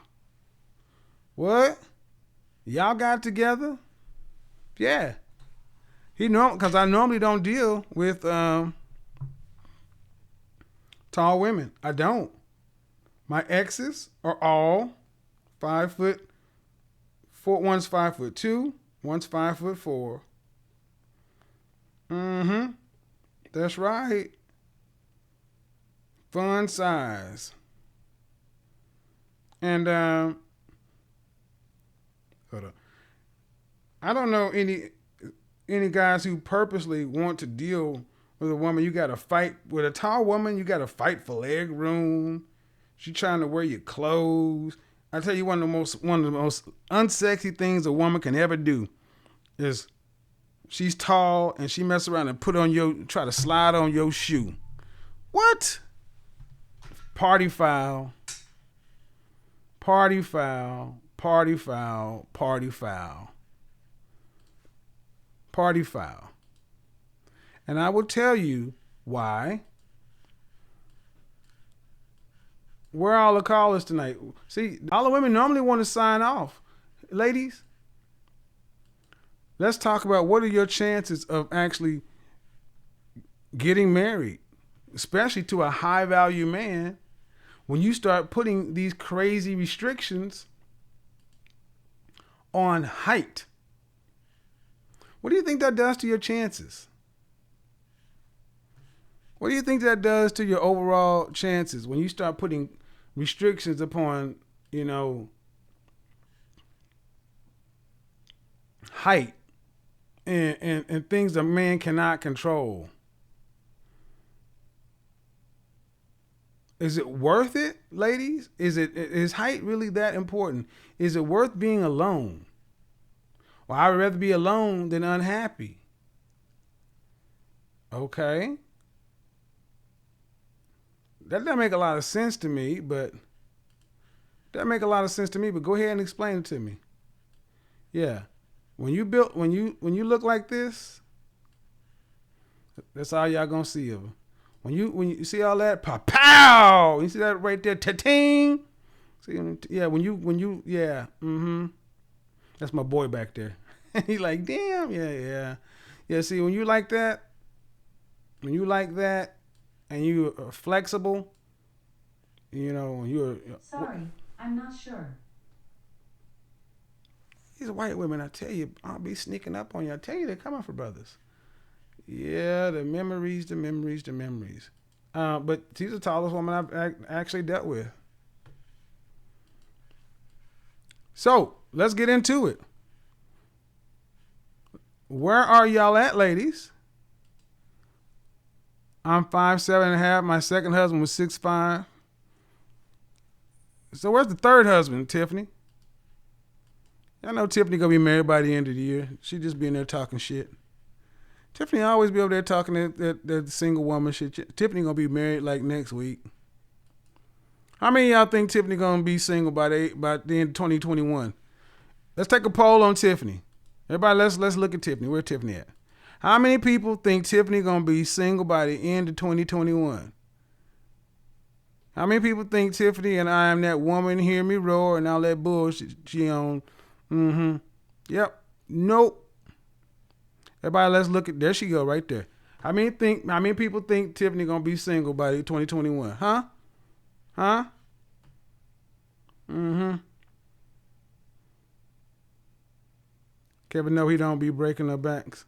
what? Y'all got together?" Yeah. Because I normally don't deal with tall women. I don't. My exes are all 5'4". One's 5'2". One's 5'4". That's right. Fun size. And hold on. I don't know any guys who purposely want to deal with a woman. You got to fight with a tall woman. You got to fight for leg room. She's trying to wear your clothes. I tell you, one of the most unsexy things a woman can ever do is she's tall and she mess around and try to slide on your shoe. What? Party foul. Party foul. Party foul. Party foul. Party foul. And I will tell you why. Where are all the callers tonight? See, all the women normally want to sign off. Ladies, let's talk about what are your chances of actually getting married, especially to a high value man, when you start putting these crazy restrictions on height. What do you think that does to your chances? What do you think that does to your overall chances when you start putting restrictions upon, height and things a man cannot control? Is it worth it, ladies? Is height really that important? Is it worth being alone? Well, I would rather be alone than unhappy. Okay. That doesn't make a lot of sense to me, but go ahead and explain it to me. Yeah. When you look like this, that's all y'all gonna see of her. When you see all that, pow! You see that right there, ta-ting? See, yeah, yeah, that's my boy back there. He like, damn, yeah. See, when you like that, and you are flexible, you're. Sorry, I'm not sure. These white women, I tell you, I'll be sneaking up on you. I tell you, they're coming for brothers. Yeah, the memories. But she's the tallest woman I've actually dealt with. So, let's get into it. Where are y'all at, ladies? I'm 5'7.5". My second husband was 6'5". So where's the third husband, Tiffany? I know Tiffany gonna be married by the end of the year. She just be in there talking shit. Tiffany always be over there talking that single woman shit. Tiffany gonna be married like next week. How many of y'all think Tiffany gonna be single by the end of 2021? Let's take a poll on Tiffany. Everybody, let's look at Tiffany. Where Tiffany at? How many people think Tiffany gonna be single by the end of 2021? How many people think Tiffany and I am that woman, hear me roar, and all that bullshit she on? Mm-hmm. Yep. Nope. Everybody, let's look at. There she go, right there. How many people think Tiffany gonna be single by 2021? Huh? Huh? Mm-hmm. Kevin know he don't be breaking her backs.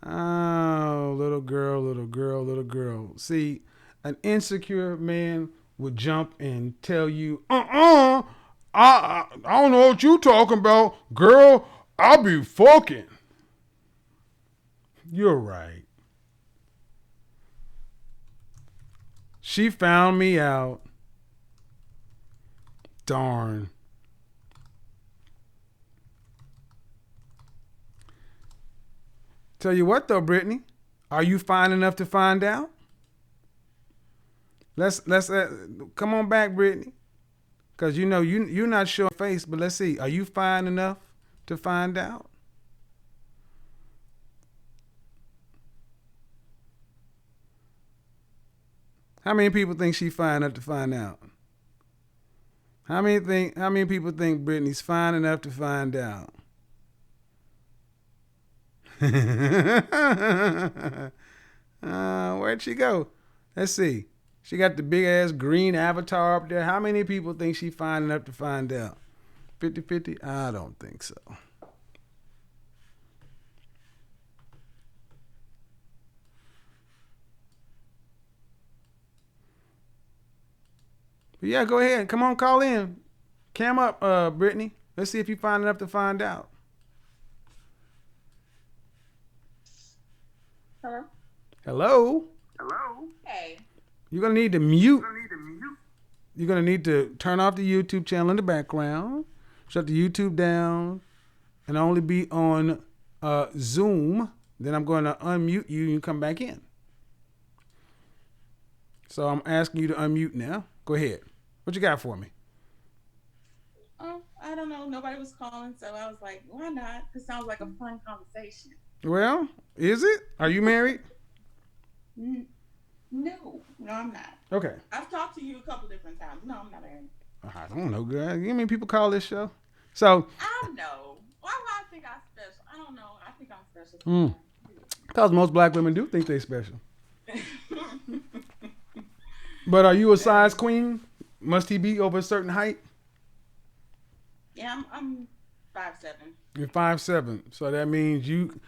Oh, little girl, little girl, little girl. See, an insecure man would jump and tell you, I don't know what you talking about. Girl, I be fucking. You're right. She found me out. Darn. Tell you what though, Brittany, are you fine enough to find out? Let's come on back, Brittany, because you know you're not showing face, but let's see, are you fine enough to find out? How many people think she's fine enough to find out? How many people think Brittany's fine enough to find out? Where'd she go? Let's see. She got the big ass green avatar up there. How many people think she fine enough to find out? 50-50? I don't think so. But yeah, go ahead. Come on, call in. Cam up, Brittany. Let's see if you fine enough to find out. Hello? Hello? Hey. You're going to need to mute. You're going to need to turn off the YouTube channel in the background. Shut the YouTube down. And only be on Zoom. Then I'm going to unmute you and you come back in. So I'm asking you to unmute now. Go ahead. What you got for me? Oh, I don't know. Nobody was calling, so I was like, why not? It sounds like a fun conversation. Well, is it? Are you married? No, I'm not. Okay. I've talked to you a couple different times. No, I'm not married. I don't know, girl. You know how many people call this show? So. I know. Why would I think I'm special? I don't know. I think I'm special. Because most black women do think they're special. But are you a size queen? Must he be over a certain height? Yeah, I'm 5'7". You're 5'7". So that means you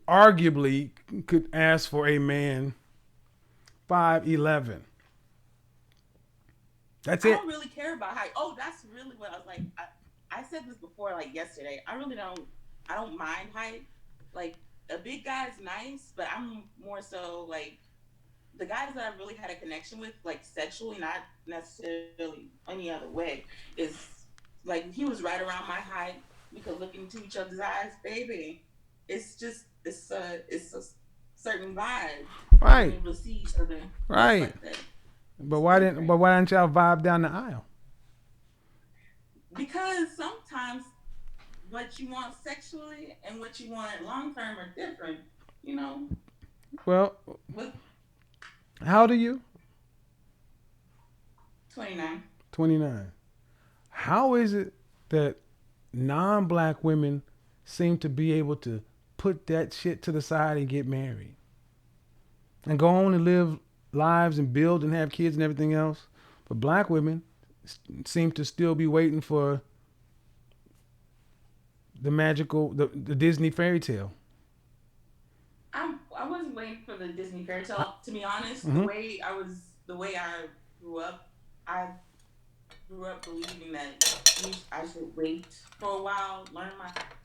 arguably could ask for a man 5'11". That's it. I don't really care about height. Oh, that's really what I was like. I said this before, like yesterday. I don't mind height. Like a big guy is nice, but I'm more so like the guys that I've really had a connection with, like sexually, not necessarily any other way, is like he was right around my height. We could look into each other's eyes, baby. It's just it's a certain vibe. Right. We'll see each other. Right. Like that. But why didn't y'all vibe down the aisle? Because sometimes what you want sexually and what you want long term are different. You know. Well, With how old are you? 29. 29. How is it that non-black women seem to be able to put that shit to the side and get married and go on and live lives and build and have kids and everything else, but black women seem to still be waiting for the the Disney fairy tale? I wasn't waiting for the Disney fairy tale. To be honest, Mm-hmm. the way I grew up, I grew up believing that I should wait for a while, learn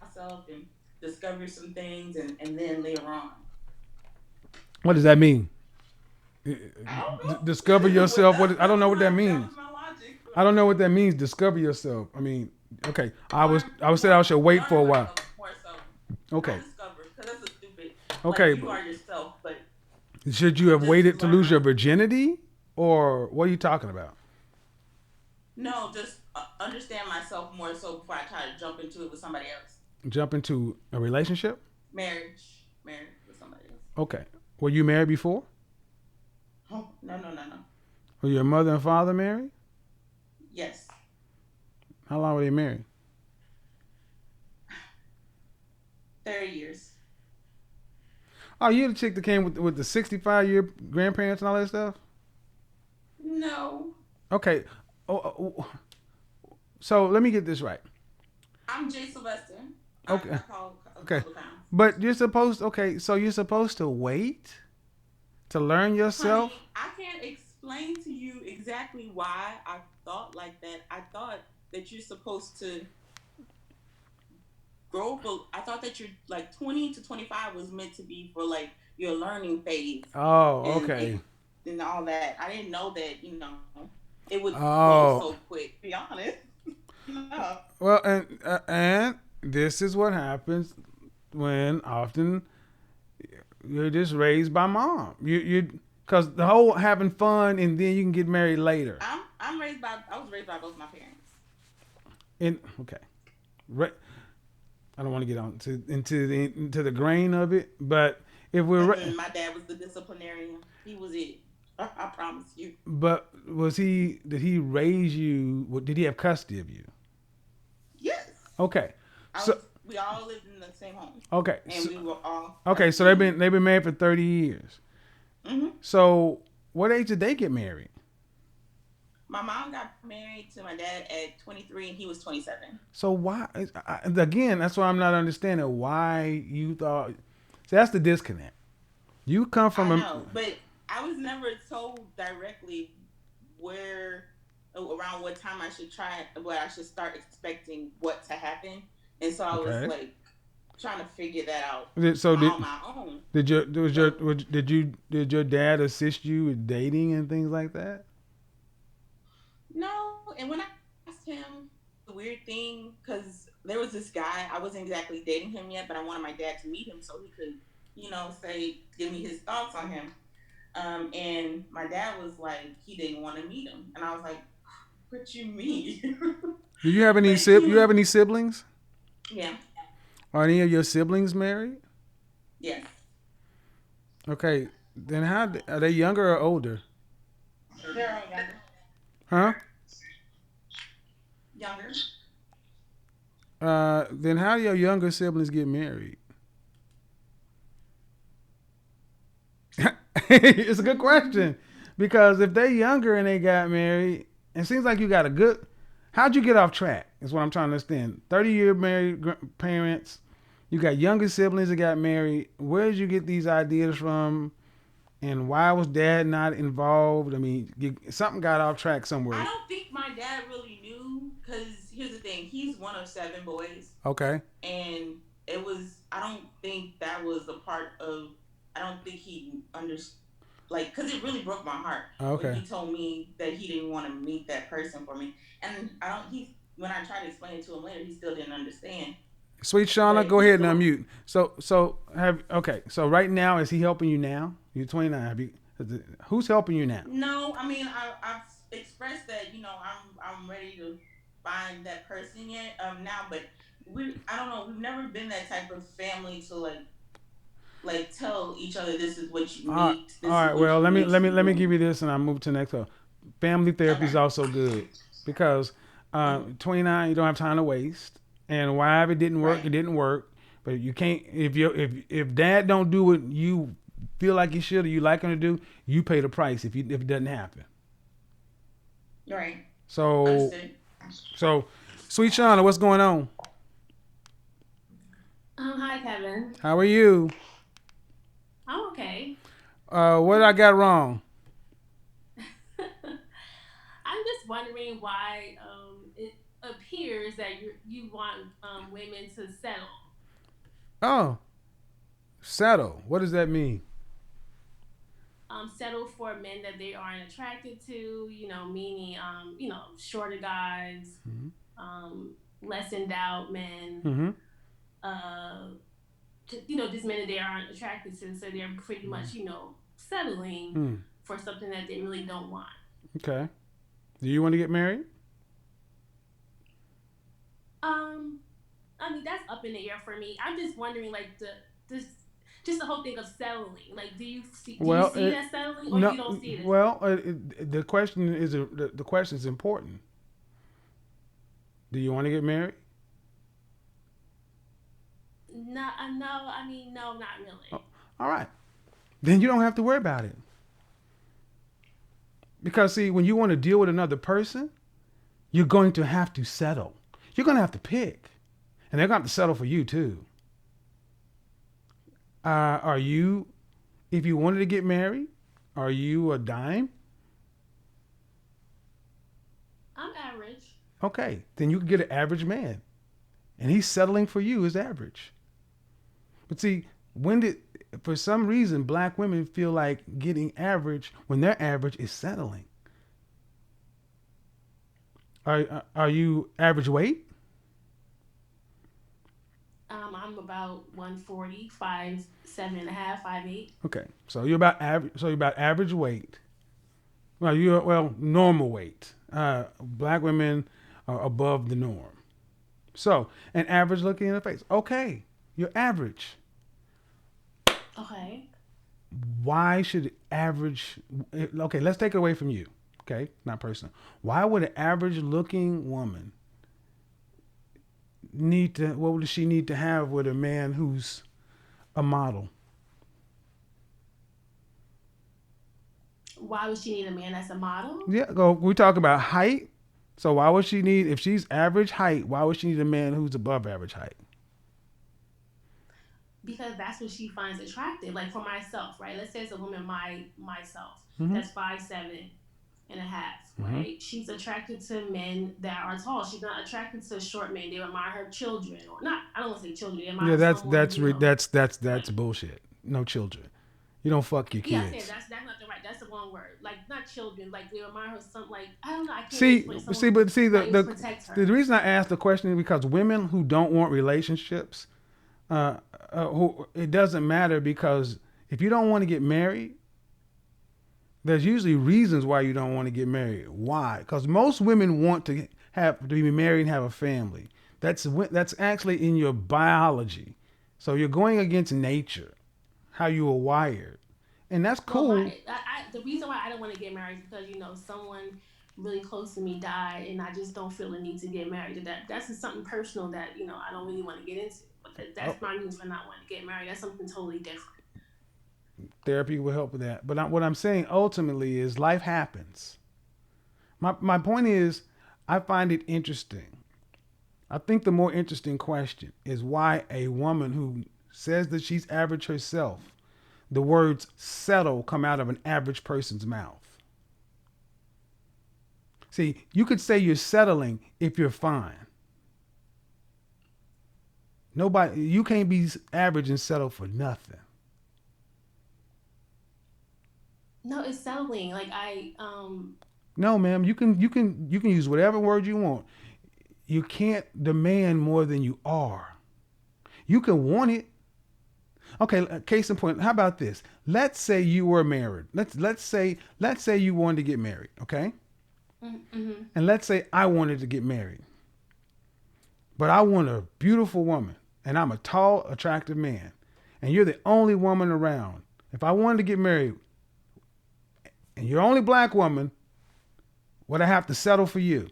myself, and discover some things, and then later on. What does that mean? I don't Discover know. What yourself. What I don't know what that that means. was my logic. I don't know what that means. Discover yourself. I mean, okay. I would say I More should wait for a learn while. myself more so. Okay. Not discover, because that's a stupid. Like Okay. you are yourself, but Should you have just waited to learn lose your myself. virginity, or what are you talking about? No, just understand myself more so before I try to jump into it with somebody else. Jump into a relationship? Marriage with somebody else. Okay. Were you married before? Oh, no. Were your mother and father married? Yes, How long were they married? 30 years. Oh, you the chick that came with the 65-year grandparents and all that stuff? No, Okay. So let me get this right. I'm Jay Sylvester. I Okay. call a Okay. couple times. But you're supposed okay, so you're supposed to wait to learn yourself? Honey, I can't explain to you exactly why I thought like that. I thought that you're supposed to grow, but I thought that you're like 20 to 25 was meant to be for like your learning phase Oh, and okay. and all that. I didn't know that, it would go Oh. so quick, to be honest. No. Well, and this is what happens when often you're just raised by mom. You because the whole having fun and then you can get married later. I was raised by both my parents. And okay, I don't want to get on into the grain of it, but if we're My dad was the disciplinarian. He was it. I promise you. but was he did he raise you? Did he have custody of you? Yes. Okay, I so was we all lived in the same home. okay, And so, we were all okay, so they've been married for 30 years. hmm So what age did they get married? My mom got married to my dad at 23 and he was 27. So why? Again, that's why I'm not understanding why you thought. See, that's the disconnect. You come from I a know, but I was never told directly where around what time I should what I should start expecting what to happen. And so I was okay. like trying to figure that out So on my own. So did your dad assist you with dating and things like that? no, and when I asked him the weird thing, because there was this guy, I wasn't exactly dating him yet, but I wanted my dad to meet him so he could, say, give me his thoughts on him. And my dad was like, he didn't want to meet him. And I was like, what you mean? Do you have any But he you was, have any siblings? yeah, Are any of your siblings married? yes. Okay, then how are they younger or older? They're all younger. Huh? Younger. Then how do your younger siblings get married? It's a good question because if they're younger and they got married, it seems like you got a good. How'd you get off track? Is what I'm trying to understand. 30-year married parents, you got younger siblings that got married. Where did you get these ideas from? And why was dad not involved? I mean, something got off track I somewhere. don't think my dad really knew, because here's the thing, he's one of 7 boys. Okay. And I don't think that was a part of, I don't think he understood, like, because it really broke my heart when Okay. he told me that he didn't want to meet that person for me. And when I tried to explain it to him later, he still didn't understand. Sweet Shauna, But go he's ahead the and one. unmute. So right now, is he helping you now? You're 29. Who's helping you now? No, I mean, I've expressed that, I'm ready to find that person yet, now, but I don't know, we've never been that type of family to like tell each other this is what you All right. need, All this is right. what Well, you let me need to let me be let me doing. give you this, and I'll move to the next one. Family therapy is Okay. also good because Mm-hmm. 29, you don't have time to waste, and why if it didn't work, it Right. didn't work. But you can't if dad don't do what you feel like he should or you like him to do, you pay the price if it doesn't happen. Right. So Understood. so, Sweet Shauna, what's going on? Hi, Kevin. How are you? I'm okay. What I got wrong? I'm just wondering why it appears that you want women to settle. Oh, settle. What does that mean? settle for men that they aren't attracted to. Meaning shorter guys, less endowed men. Mm-hmm. Uh, just men that they aren't attracted to, so they're pretty much settling Mm. for something that they really don't want. Okay. Do you want to get married? I mean, that's up in the air for me. I'm just wondering, like this, just the whole thing of settling. Like, do you see it as settling, or no. you don't see it as? Well, the question is the question is important. Do you want to get married? No, no. I mean, no, not really. Oh, all right. Then you don't have to worry about it. Because see, when you want to deal with another person, you're going to have to settle. You're going to have to pick, and they're going to have to settle for you too. Are you, if you wanted to get married, are you a dime? I'm average. Okay, then you can get an average man, and he's settling for you as average. But see, for some reason, black women feel like getting average when their average is settling. Are you average weight? I'm about 140, 5'7.5", 5'8". Okay, so you're about average. So you're about average weight. Well, you're normal weight. Black women are above the norm. So an average looking in the face. Okay, you're average. Okay. Why should average? Okay, let's take it away from you. Okay, not personal. Why would an average looking woman need to? What would she need to have with a man who's a model? Why would she need a man that's a model? Yeah, we talk about height. So why would she need, if she's average height, why would she need a man who's above average height? Because that's what she finds attractive. Like for myself, right? Let's say it's a woman myself Mm-hmm. that's 5'7.5", Mm-hmm. right? She's attracted to men that are tall. She's not attracted to short men. They admire her children, or not. I don't want to say children. They admire that's bullshit. No children. You don't fuck your Yeah, kids. that's not the right. That's the wrong word. Like not children. Like they admire her. Some like I don't know. I can't See, explain. the reason I asked the question is because women who don't want relationships, who it doesn't matter, because if you don't want to get married, there's usually reasons why you don't want to get married. Why? Because most women want to be married and have a family. That's actually in your biology. So you're going against nature, how you were wired, and that's cool. Well, the reason why I don't want to get married is because someone really close to me died, and I just don't feel the need to get married. That's just something personal that I don't really want to get into. But that's my reason for not wanting to get married. That's something totally different. Therapy will help with that. But what I'm saying ultimately is life happens. My point is, I find it interesting. I think the more interesting question is why a woman who says that she's average herself, the words settle come out of an average person's mouth. See, you could say you're settling if you're fine. You can't be average and settle for nothing. No, it's settling. Like No, ma'am. You can use whatever word you want. You can't demand more than you are. You can want it. Okay, case in point. How about this? Let's say you were married. Let's say you wanted to get married. Okay. Mm-hmm. And let's say I wanted to get married, but I want a beautiful woman, and I'm a tall, attractive man, and you're the only woman around. If I wanted to get married, and you're the only black woman, would I have to settle for you?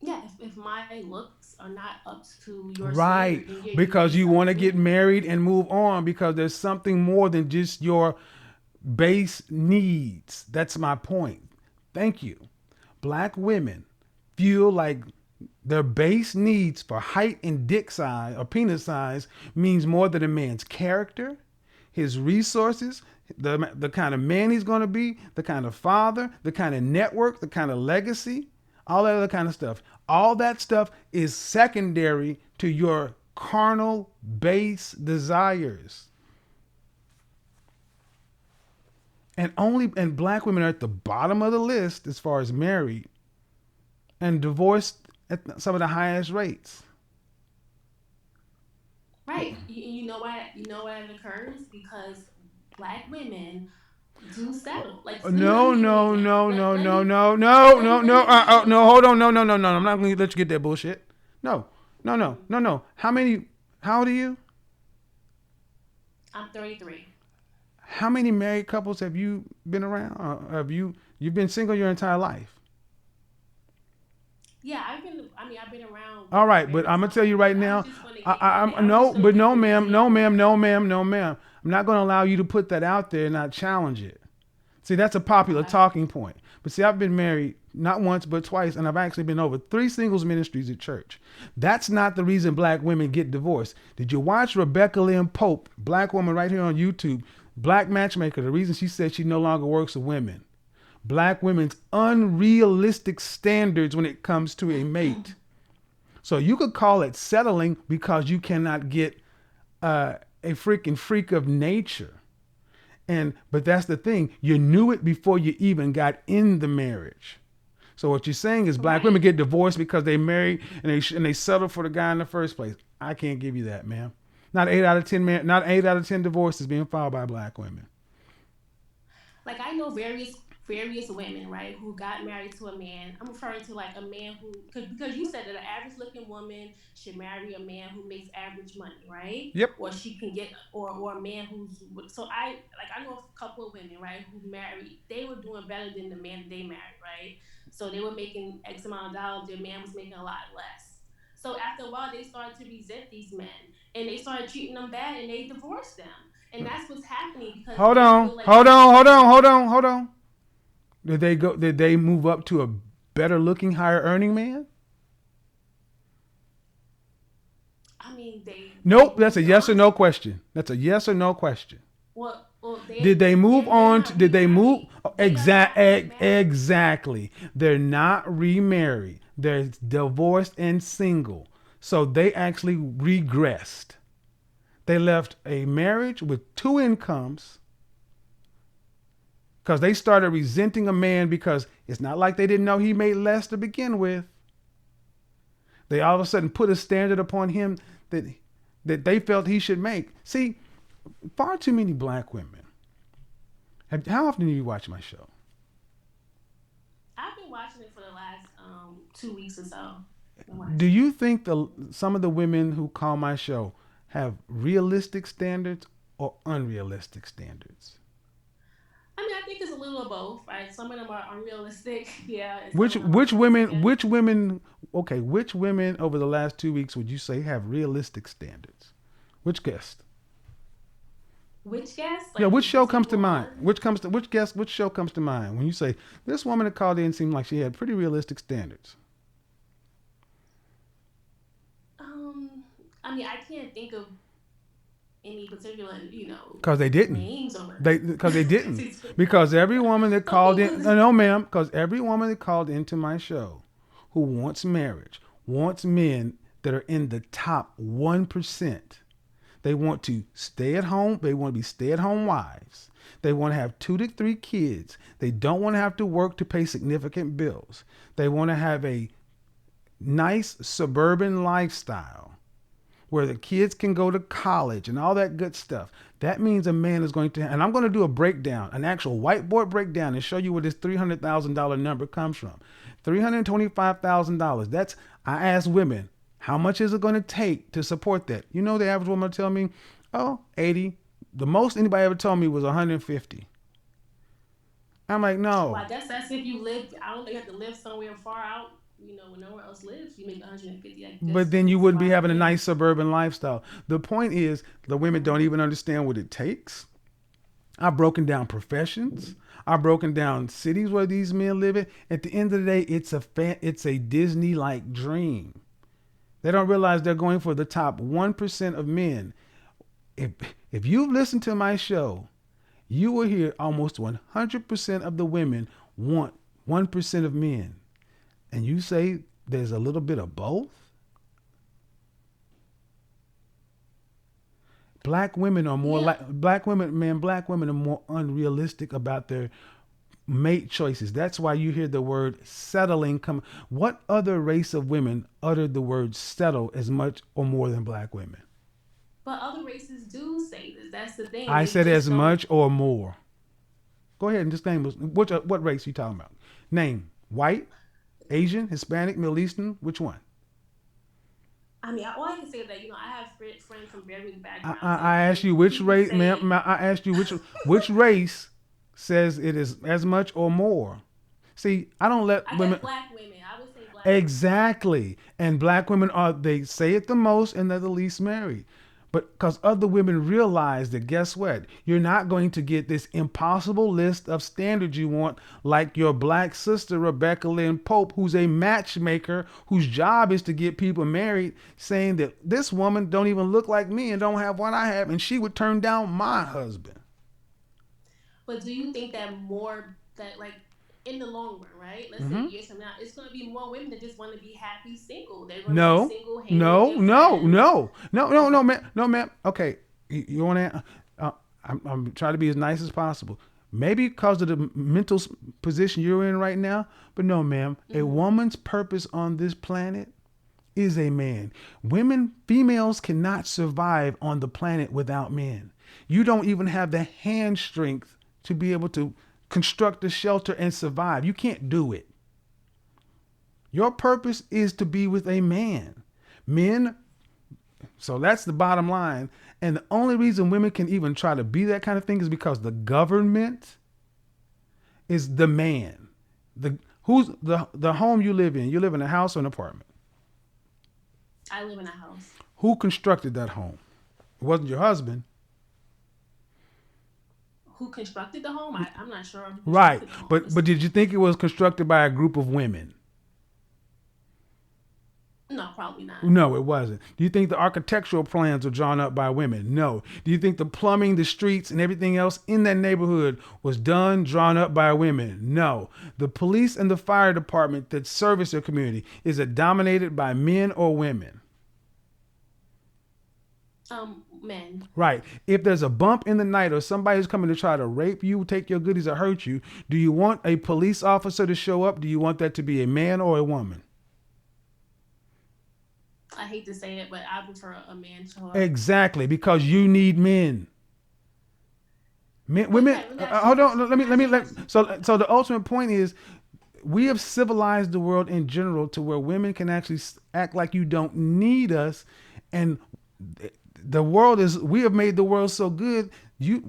Yeah, if my looks are not up to your right, standard, because you want to get married and move on, because there's something more than just your base needs. That's my point. Thank you. Black women feel like their base needs for height and dick size or penis size means more than a man's character, his resources, the kind of man he's going to be, the kind of father, the kind of network, the kind of legacy, all that other kind of stuff. All that stuff is secondary to your carnal base desires. And black women are at the bottom of the list as far as married and divorced at some of the highest rates. Right. You know why? You know why it occurs? Because black women do settle. Like, let No, me give you an no, example. no, Let, no, let no, me no, no, let me no, let no. me give you an No, hold example. on, no, no, no, no. I'm not going to let you get that bullshit. No, no, no, no, no. How many? How old are you? I'm 33. How many married couples have you been around? Have you've been single your entire life? Yeah, I've been. I mean, I've been around All right, but married I'm gonna tell you couples, right but now. I'm I'm no, just gonna but give no, you an ma'am, no, example. ma'am, no, ma'am, no, ma'am. I'm not gonna allow you to put that out there and not challenge it. See, that's a popular Okay. talking point. But see, I've been married not once but twice, and I've actually been over 3 singles ministries at church. That's not the reason black women get divorced. Did you watch Rebecca Lynn Pope, black woman right here on YouTube, black matchmaker? The reason she said she no longer works with women. Black women's unrealistic standards when it comes to a mate. So you could call it settling because you cannot get a freaking freak of nature. But that's the thing. You knew it before you even got in the marriage. So what you're saying is black women Right. get divorced because they married and they settle for the guy in the first place. I can't give you that, man. Not 8 out of 10 not 8 out of 10 divorces being filed by black women. Like, I know various women, right, who got married to a man. I'm referring to like a man who, because you said that an average looking woman should marry a man who makes average money, right? Yep. Or she can get, or a man who's, so I know a couple of women, right, who married, they were doing better than the man that they married, right? So they were making X amount of dollars, their man was making a lot less. So after a while, they started to resent these men, and they started treating them bad, and they divorced them. And that's what's happening because Hold they on. feel like Hold they on. Hold on. Hold on. Hold on. Did they move up to a better looking, higher earning man? I mean, they Nope. That's a moved yes or on. no question. That's a yes or no question. Well, Did they move they're on? not Did they move? remarried. They are not remarried. Exactly. They're not remarried. They're divorced and single. So they actually regressed. They left a marriage with 2 incomes because they started resenting a man because it's not like they didn't know he made less to begin with. They all of a sudden put a standard upon him that they felt he should make. See, far too many black women. How often do you watch my show? I've been watching it for the last 2 weeks or so. Do you think some of the women who call my show have realistic standards or unrealistic standards? I mean, I think it's a little of both, right? Some of them are unrealistic, yeah, and some Which of them are which realistic. women which women okay, which women over the last 2 weeks would you say have realistic standards? Which guest? Which guest? Yeah, Like which show just comes to people mind? on? Which show comes to mind when you say this woman that called in seemed like she had pretty realistic standards? I mean, I can't think of any particular, Because they didn't. names or Because they didn't. Because every woman that some called people. in, no, ma'am. Because every woman that called into my show, who wants marriage, wants men that are in the top 1%. They want to stay at home. They want to be stay-at-home wives. They want to have 2 to 3 kids. They don't want to have to work to pay significant bills. They want to have a nice suburban lifestyle where the kids can go to college and all that good stuff. That means a man is going to, and I'm going to do a breakdown, an actual whiteboard breakdown, and show you where this $300,000 number comes from. $325,000. I asked women, how much is it going to take to support that? You know, the average woman will tell me, oh, 80. The most anybody ever told me was 150. I'm like, Well, no. I guess that's if you live. I don't know. You have to live somewhere far out. When nowhere else lives, you make 150. I But guess then you it's wouldn't be about having a yeah. nice suburban lifestyle. The point is, the women don't even understand what it takes. I've broken down professions. I've broken down cities where these men live in. At the end of the day, it's a Disney-like dream. They don't realize they're going for the top 1% of men. If if you've listened to my show, you will hear almost 100% of the women want 1% of men. And you say there's a little bit of both? Black women are more Yeah, like black women, man. Black women are more unrealistic about their mate choices. That's why you hear the word settling come. What other race of women uttered the word settle as much or more than black women? but other races do say this. That's the thing. I They said just as don't. much or more. Go ahead and just name what race you talking about. Name white, Asian, Hispanic, Middle Eastern. Which one? I mean, all I can say is that I have friends from varying I, backgrounds, I, I asked you which people race, say ma'am. I asked you which race says it is as much or more. See, I don't let I guess women. black women. I would say black women. Exactly. And black women are, they say it the most and they're the least married. But because other women realize that, guess what? You're not going to get this impossible list of standards you want, like your black sister, Rebecca Lynn Pope, who's a matchmaker, whose job is to get people married, saying that this woman don't even look like me and don't have what I have, and she would turn down my husband. But do you think that more that like in the long run, right? Let's say Hmm. years from now, it's gonna be more women that just want to be happy single. They're gonna be No, single, hanging with no, their no, friends. no, no, no, Okay. no, ma'am, no, ma'am. Okay, you want to? I'm trying to be as nice as possible. Maybe because of the mental position you're in right now, but no, ma'am. A Mm-hmm. woman's purpose on this planet is a man. Women, females cannot survive on the planet without men. You don't even have the hand strength to be able to construct a shelter and survive. You can't do it. Your purpose is to be with a man. Men, so that's the bottom line. And the only reason women can even try to be that kind of thing is because the government is the man. The home you live in? You live in a house or an apartment? I live in a house. Who constructed that home? It wasn't your husband. Who constructed the home? I'm not sure who Right. constructed the home. But did you think it was constructed by a group of women? No, probably not. No, it wasn't. Do you think the architectural plans were drawn up by women? No. Do you think the plumbing, the streets, and everything else in that neighborhood was done, drawn up by women? No. The police and the fire department that service their community, is it dominated by men or women? Men. Right. If there's a bump in the night or somebody's coming to try to rape you, take your goodies, or hurt you, do you want a police officer to show up? Do you want that to be a man or a woman? I hate to say it, but I prefer a man show up. Exactly, because you need men. Men, women. Okay, let me ask you a Hold on. question. Let me Let me let ask me you a let. question. So the ultimate point is, we have civilized the world in general to where women can actually act like you don't need us, and the world is. We have made the world so good. You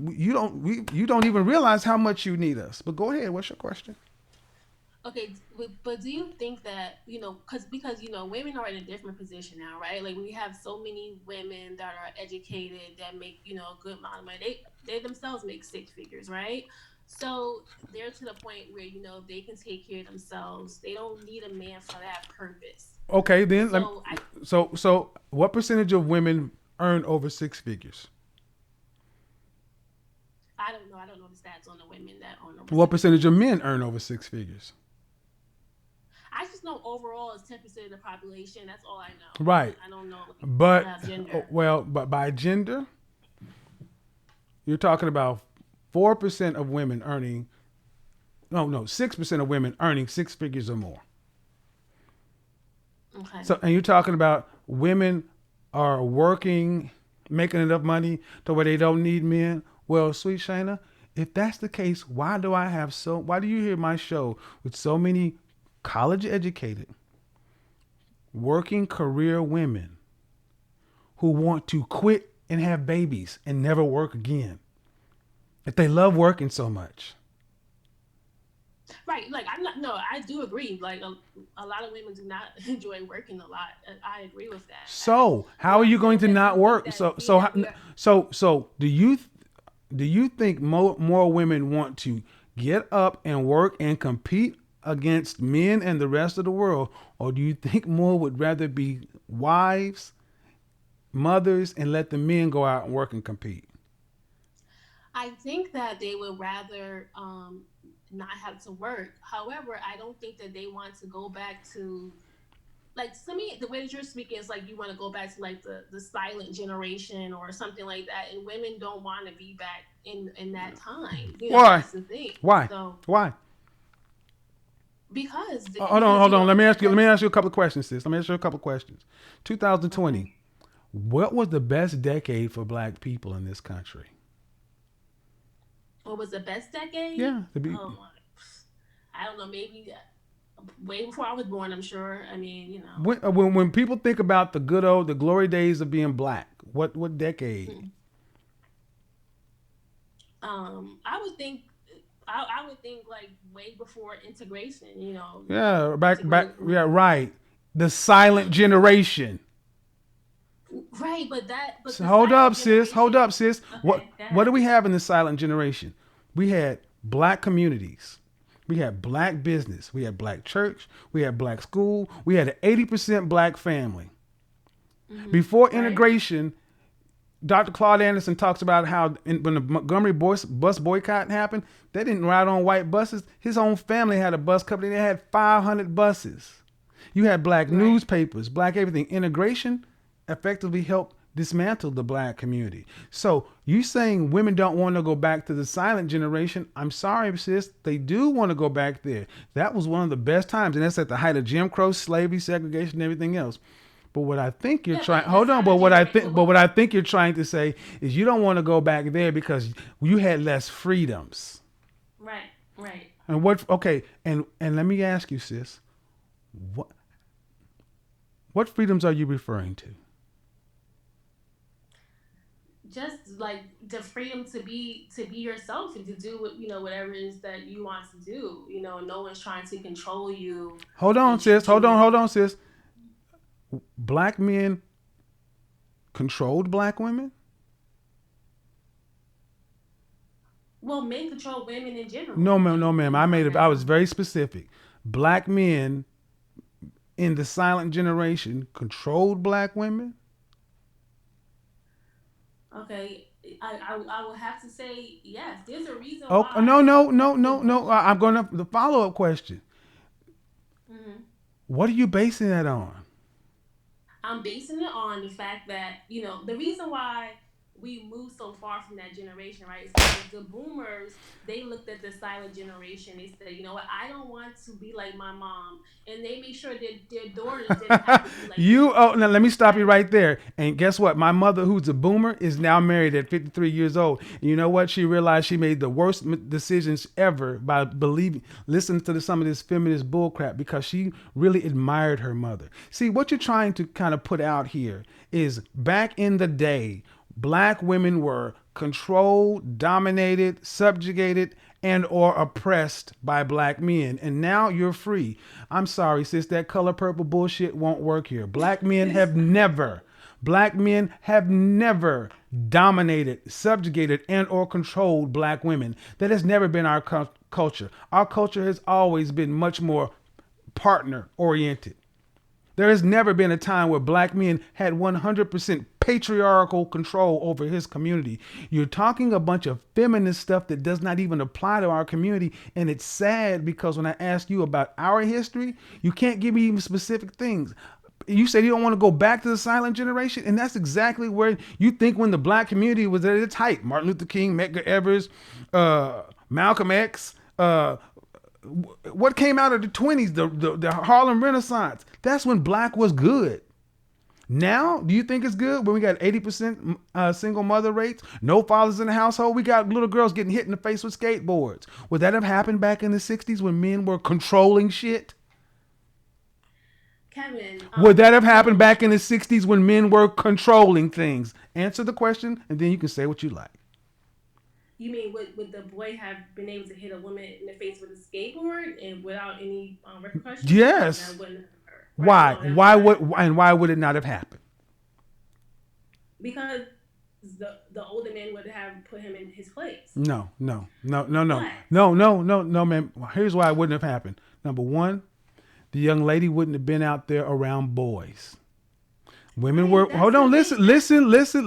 don't even realize how much you need us. But go ahead. What's your question? Okay, but do you think that because women are in a different position now, right? Like we have so many women that are educated that make a good amount of money. They themselves make six figures, right? So they're to the point where they can take care of themselves. They don't need a man for that purpose. Okay, then. So So what percentage of women earn over six figures? I don't know. I don't know the stats on the women that own over What six percentage of figures. men earn over six figures? I just know overall it's 10% of the population. That's all I know. Right. I don't know. Like, I don't But have gender. but by gender, you're talking about 4% of women earning. No, 6% of women earning six figures or more. Okay. So, and you're talking about women are working, making enough money to where they don't need men. Well, sweet Shayna, if that's the case, why do I have so? Why do you hear my show with so many college educated, working career women who want to quit and have babies and never work again? If they love working so much. Right. Like I'm not. No, I do agree. Like a lot of women do not enjoy working a lot. I agree with that. So how What are I'm you going saying is to that do not you think work? that being that we are So do you think more women want to get up and work and compete against men and the rest of the world, or do you think more would rather be wives, mothers, and let the men go out and work and compete? I think that they would rather not have to work. However, I don't think that they want to go back to like to me, the way that you're speaking is like you want to go back to like the silent generation or something like that, and women don't want to be back in that time. You know, Why? that's the thing. Why? So Why? because Hold on, because hold you on. know Let me that's ask you a couple of questions, sis. Let me ask you a couple of questions. okay. 2020. What was the best decade for black people in this country? What was the best decade? Yeah, to be. Oh my, I don't know. Maybe way before I was born. I'm sure. I mean, you know. When people think about the good old, the glory days of being black, what decade? Hmm. I would think I would think like way before integration, you know, Yeah, back. integrating Yeah, with right. The silent generation. right, but So the hold up, silent sis. Hold generation. up, sis. Okay, go What do ahead. we have in the silent generation? We had black communities. We had black business. We had black church. We had black school. We had an 80% black family. Before Right. integration, Dr. Claude Anderson talks about how when the Montgomery bus boycott happened, they didn't ride on white buses. His own family had a bus company. They had 500 buses. You had black Right. newspapers, black everything. Integration effectively helped dismantle the black community. So you saying women don't want to go back to the silent generation? I'm sorry, sis. They do want to go back there. That was one of the best times, and that's at the height of Jim Crow, slavery, segregation, and everything else. But what I think you're Yeah, trying, but the hold on, but silent what I generation. think, but what I think you're trying to say is you don't want to go back there because you had less freedoms. Right. Right. And what? Okay, and let me ask you, sis, what what freedoms are you referring to? Just like the freedom to be yourself and to do what you know whatever it is that you want to do. You know, no one's trying to control you Hold on, and sis. treat you Hold wrong. on, sis. Black men controlled black women? Well, men control women in No, general, ma'am, no, ma'am. you know, I that's was very specific. Black men in the silent generation controlled black women? okay. I will have to say yes. There's a reason Oh, no, why no, no, the no, no. boom. I'm going to the follow up question. Mhm. What are you basing that on? I'm basing it on the fact that, you know, the reason why we moved so far from that generation, right, is because the boomers, they looked at the silent generation. They said, you know what, I don't want to be like my mom. And they made sure that their daughters didn't have to be like their You oh mom, now let me stop you right? right there. And guess what? My mother, who's a boomer, is now married at 53 years old. And you know what? She realized she made the worst decisions ever by believing, listening to some of this feminist bullcrap because she really admired her mother. See, what you're trying to kind of put out here is back in the day, black women were controlled, dominated, subjugated, and or oppressed by black men, and now you're free. I'm sorry, sis, that color purple bullshit won't work here. Black men have never dominated, subjugated, and or controlled black women. That has never been our culture. Our culture has always been much more partner oriented. There has never been a time where black men had 100% patriarchal control over his community. You're talking a bunch of feminist stuff that does not even apply to our community. And it's sad because when I ask you about our history, you can't give me even specific things. You said you don't want to go back to the silent generation, and that's exactly where you think when the black community was at its height. Martin Luther King, Medgar Evers, Malcolm X, what came out of the 20s, the Harlem Renaissance. That's when black was good. Now, do you think it's good when we got 80% single mother rates, no fathers in the household? We got little girls getting hit in the face with skateboards. Would that have happened back in the 60s when men were controlling shit? Kevin, Would that have happened no. back in the 60s when men were controlling things? Answer the question and then you can say what you like. You mean would the boy have been able to hit a woman in the face with a skateboard and without any repercussions? No, that Yes. wouldn't have occurred. Right? Why? No, that's Why not would and why would it not have happened? because the older man would have put him in his place. No, no, no, no, no, What? no, no, no, no, man. Here's why it wouldn't have happened. Number one, the young lady wouldn't have been out there around boys. Women Right, were, that's hold the on, thing.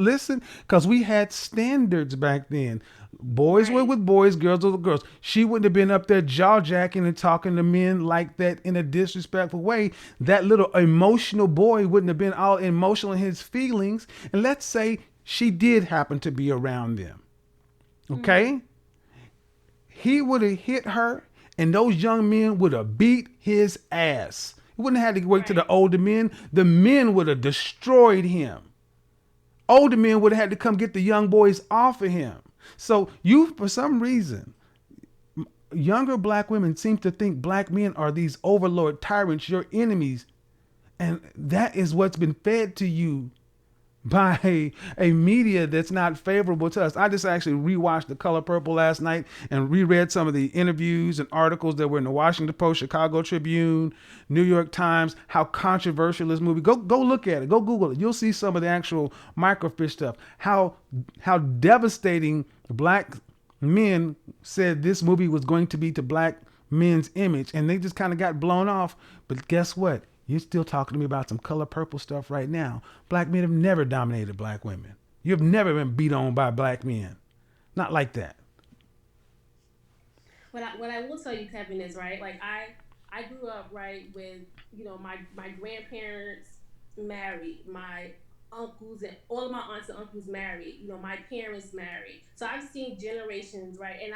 listen, because we had standards back then. Boys were Right. with boys, girls were with girls. She wouldn't have been up there jaw jacking and talking to men like that in a disrespectful way. That little emotional boy wouldn't have been all emotional in his feelings. And let's say she did happen to be around them. Okay? He would have hit her, and those young men would have beat his ass. He wouldn't have had to wait to the Right. older men. The men would have destroyed him. Older men would have had to come get the young boys off of him. So you, for some reason, younger black women seem to think black men are these overlord tyrants, your enemies. And that is what's been fed to you by a media that's not favorable to us. I just actually rewatched The Color Purple last night and reread some of the interviews and articles that were in the Washington Post, Chicago Tribune, New York Times, how controversial this movie. Go look at it. Go Google it. You'll see some of the actual microfiche stuff. How devastating black men said this movie was going to be to black men's image, and they just kind of got blown off. But guess what? You're still talking to me about some Color Purple stuff right now. Black men have never dominated black women. You've never been beat on by black men. Not like that. What I will tell you, Kevin, is right. Like I grew up right with my grandparents married, my uncles and all of my aunts and uncles married. My parents married. So I've seen generations, right, and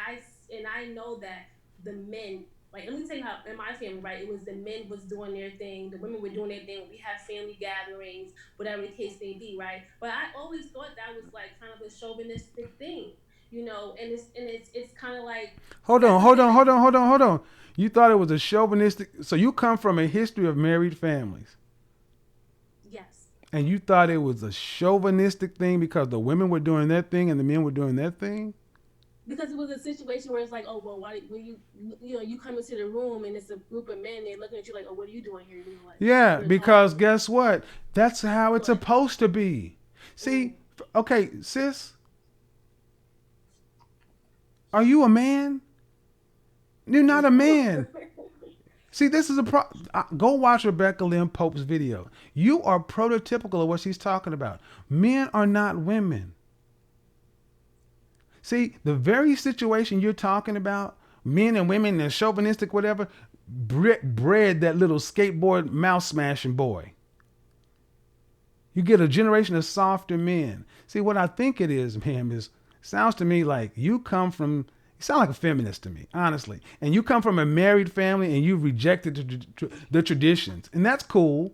I know that the men. Like, let me tell you how in my family, right, it was the men was doing their thing, the women were doing their thing. We had family gatherings, whatever the case may be, right? But I always thought that was like kind of a chauvinistic thing, and it's kind of like Hold that's on, something hold on, that hold on, hold on, hold on. You thought it was a chauvinistic. So you come from a history of married families, yes, and you thought it was a chauvinistic thing because the women were doing their thing and the men were doing their thing. because it was a situation where it's like, oh well, why when you come into the room and it's a group of men, they're looking at you like, oh, what are you doing here? Like Yeah, we're because talking. guess what? That's how it's But supposed to be. mm, See, okay, sis, are you a man? You're not a no. man. See, this is a go watch Rebecca Lynn Pope's video. You are prototypical of what she's talking about. Men are not women. See, the very situation you're talking about, men and women and chauvinistic whatever, bred that little skateboard mouse smashing boy. You get a generation of softer men. See, what I think it is, ma'am, is sounds to me like you sound like a feminist to me, honestly. And you come from a married family and you've rejected the traditions. And that's cool.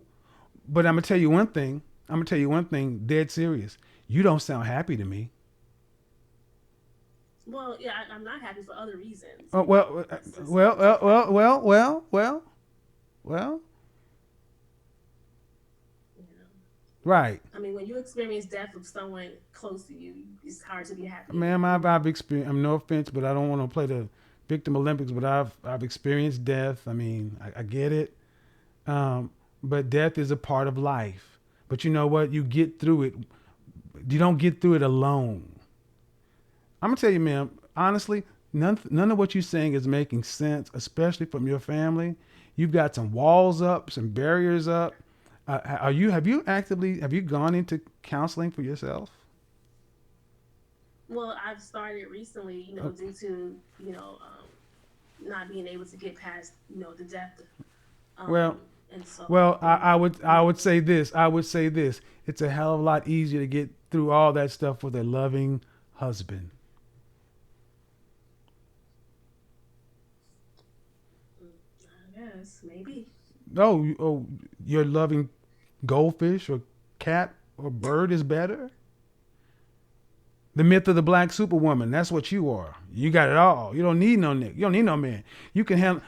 But I'm going to tell you one thing. I'm going to tell you one thing, dead serious. You don't sound happy to me. Well, yeah, I'm not happy for other reasons. Oh, well, It's just well, it's well, just that. well, well, well, well, well, You know. right. I mean, when you experience death of someone close to you, it's hard to be happy Ma'am, again. I've experienced, I'm no offense, but I don't want to play the victim Olympics, but I've experienced death. I mean, I get it. Um, but death is a part of life. But you know what? You get through it. You don't get through it alone. I'm gonna tell you, ma'am, honestly, none of what you're saying is making sense, especially from your family. You've got some walls up, some barriers up. Have you gone into counseling for yourself? Well, I've started recently, Uh, due to not being able to get past the death, Well, and so well, I would mm, say this. I would say this. It's a hell of a lot easier to get through all that stuff with a loving husband. I guess maybe. Oh, your loving goldfish or cat or bird is better. The myth of the black superwoman. That's what you are. You got it all. You don't need no Nick. You don't need no man. You can handle.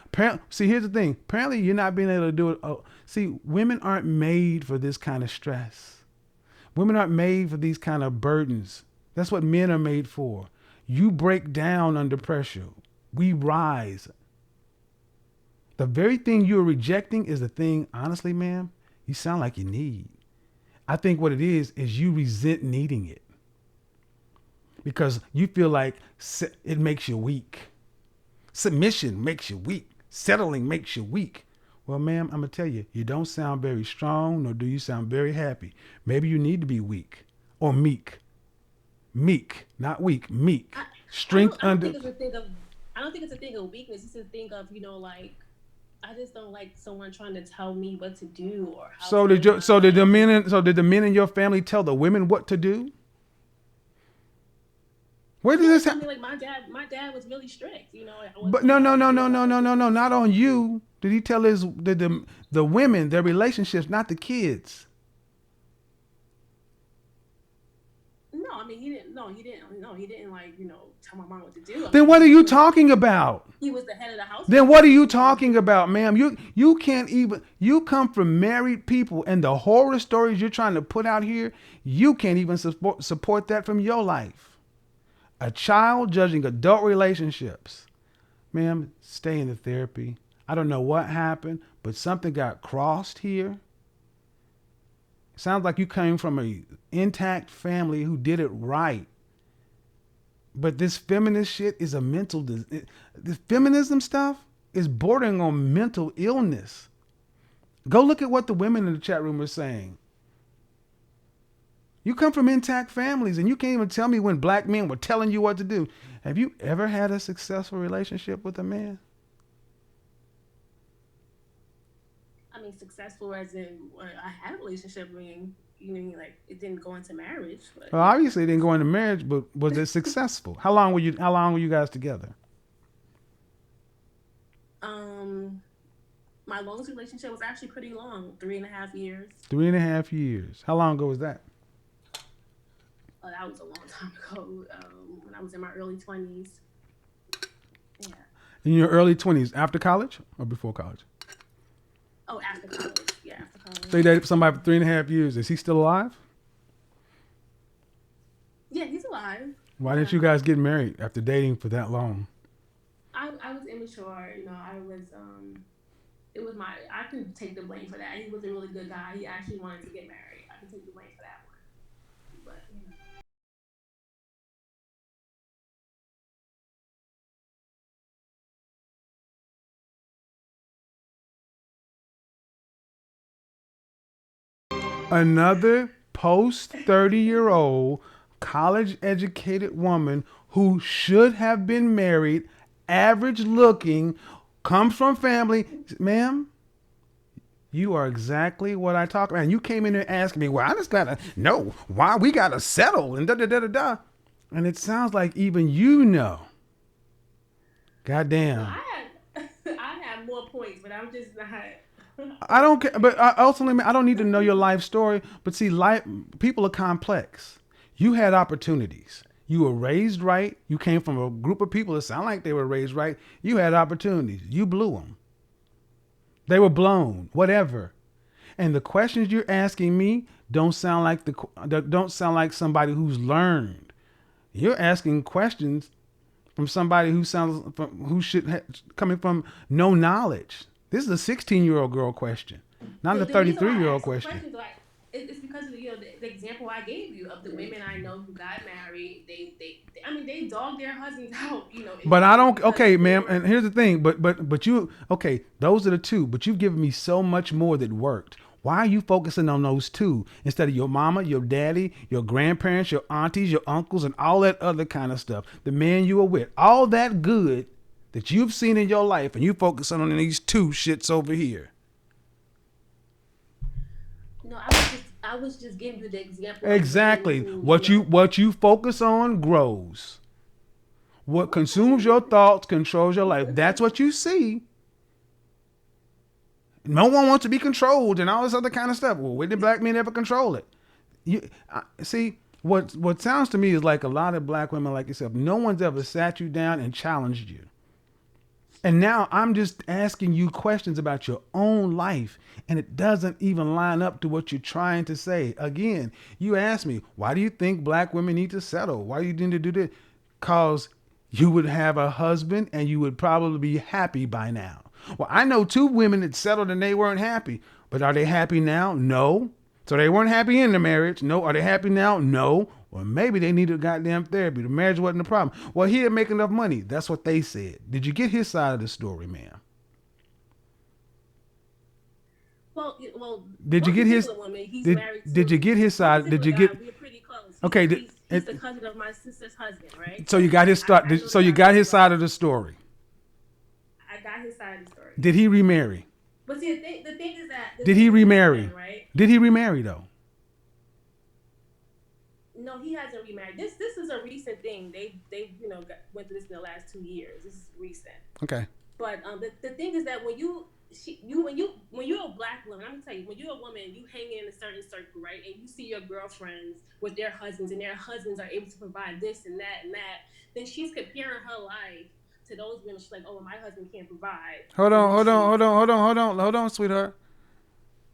See, here's the thing. Apparently, you're not being able to do it. Oh, see, women aren't made for this kind of stress. Women aren't made for these kind of burdens. That's what men are made for. You break down under pressure. We rise. The very thing you're rejecting is the thing, honestly, ma'am, you sound like you need. I think what it is you resent needing it because you feel like it makes you weak. Submission makes you weak. Settling makes you weak. Well, ma'am, I'm gonna tell you, you don't sound very strong, nor do you sound very happy. Maybe you need to be weak or meek. Meek, not weak, meek. Strength I don't under. think it's a thing of. I don't think it's a thing of weakness. It's a thing of like. I just don't like someone trying to tell me what to do or how So to did live my life. did the men in your family tell the women what to do? Where did this Yes, I happen? mean, like my dad was really strict. I But wasn't no, no, allowed to no, do no, a no, lot of no, no, things. no, not on you. Did he tell the women their relationships, not the kids? No, I mean he didn't. No, he didn't. No, he didn't like tell my mom what to do. I Then mean what are you talking about? he was the head of the Then household, what are so you talking about, ma'am? You can't even you come from married people and the horror stories you're trying to put out here, you can't even support that from your life. A child judging adult relationships. Ma'am, stay in the therapy. I don't know what happened, but something got crossed here. Sounds like you came from a intact family who did it right. But this feminist shit is a mental. This feminism stuff is bordering on mental illness. Go look at what the women in the chat room are saying. You come from intact families, and you can't even tell me when black men were telling you what to do. Have you ever had a successful relationship with a man? I mean, successful as in I had a relationship. I mean, like it didn't go into marriage, but Well, obviously, it didn't go into marriage, but was it successful? How long were you guys together? um, my longest relationship was actually pretty long, 3.5 years. 3.5 years. How long ago was that? That was a long time ago. When I was in my early 20s. Yeah. In your early 20s, after college or before college? Oh, after college. Yeah, after college. So you dated somebody for 3.5 years. Is he still alive? Yeah, he's alive. Why didn't you guys get married after dating for that long? I was immature. I was it was I can take the blame for that. He was a really good guy. He actually wanted to get married. I can take the blame for that one. But Another post 30-year-old college educated woman who should have been married, average looking, comes from family. Ma'am, you are exactly what I talk about. And you came in there asking me, well, I just gotta know why we gotta settle and da da da da da. And it sounds like even you know. Goddamn. I had more points, but I'm just not. I don't care, but ultimately, I don't need to know your life story. But see, people are complex. You had opportunities. You were raised right. You came from a group of people that sound like they were raised right. You had opportunities. You blew them. They were blown. Whatever. And the questions you're asking me don't sound like somebody who's learned. You're asking questions from somebody coming from no knowledge. This is a 16-year-old girl question, not a The reason why I 33-year-old asked the question. like, it's because of the example I gave you of the women I know who got married. I mean, they dogged their husbands out. But I don't. Because Okay, ma'am. And here's the thing. But you. Okay, those are the two. But you've given me so much more that worked. Why are you focusing on those two instead of your mama, your daddy, your grandparents, your aunties, your uncles, and all that other kind of stuff? The man you were with, all that good that you've seen in your life, and you focusing on these two shits over here. No, I was just giving you the example. Exactly. What you focus on grows. What consumes your thoughts controls your life. That's what you see. No one wants to be controlled and all this other kind of stuff. Well, when did black men ever control it? See, what sounds to me is like a lot of black women like yourself. No one's ever sat you down and challenged you. And now I'm just asking you questions about your own life, and it doesn't even line up to what you're trying to say. Again, you asked me, why do you think black women need to settle? Why do you need to do this? Because you would have a husband and you would probably be happy by now. Well, I know two women that settled and they weren't happy, but are they happy now? No. So they weren't happy in the marriage. No. Are they happy now? No. Well, maybe they needed goddamn therapy. The marriage wasn't the problem. Well, he didn't make enough money. That's what they said. Did you get his side of the story, ma'am? well, Did you one get his? particular woman he's Did married Did you to. get his One side? Did particular you guy, get? we're pretty close. Okay. He's the cousin of my sister's husband, right? So you got his start. I know So the you guy got pretty his well. side of the story. I got his side of the story. Did he remarry? But see, the thing is that Did he remarry? Then, right? Did he remarry though? No, he hasn't remarried. This is a recent thing. They went through this in the last 2 years. This is recent. Okay. But the thing is that when you're a black woman, I'm gonna tell you, when you're a woman, you hang in a certain circle, right? And you see your girlfriends with their husbands, and their husbands are able to provide this and that and that. Then she's comparing her life to those women. She's like, oh, well, my husband can't provide. Hold on, sweetheart.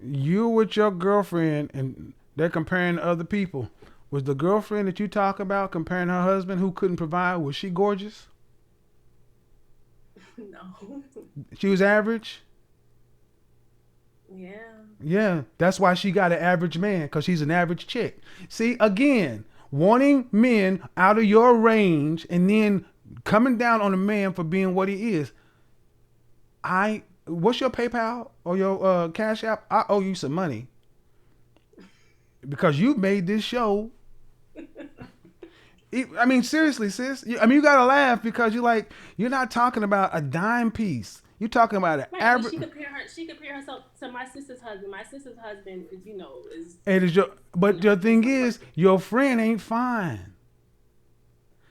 You with your girlfriend, and they're comparing to other people. Was the girlfriend that you talk about comparing her husband who couldn't provide? Was she gorgeous? No. She was average. Yeah. Yeah, that's why she got an average man, because she's an average chick. See, again, wanting men out of your range and then coming down on a man for being what he is. What's your PayPal or your Cash App? I owe you some money because you made this show. I mean, seriously, sis. I mean, you gotta laugh because you're not talking about a dime piece. You're talking about an average. She compare herself to my sister's husband. My sister's husband is. And your thing is, your friend ain't fine.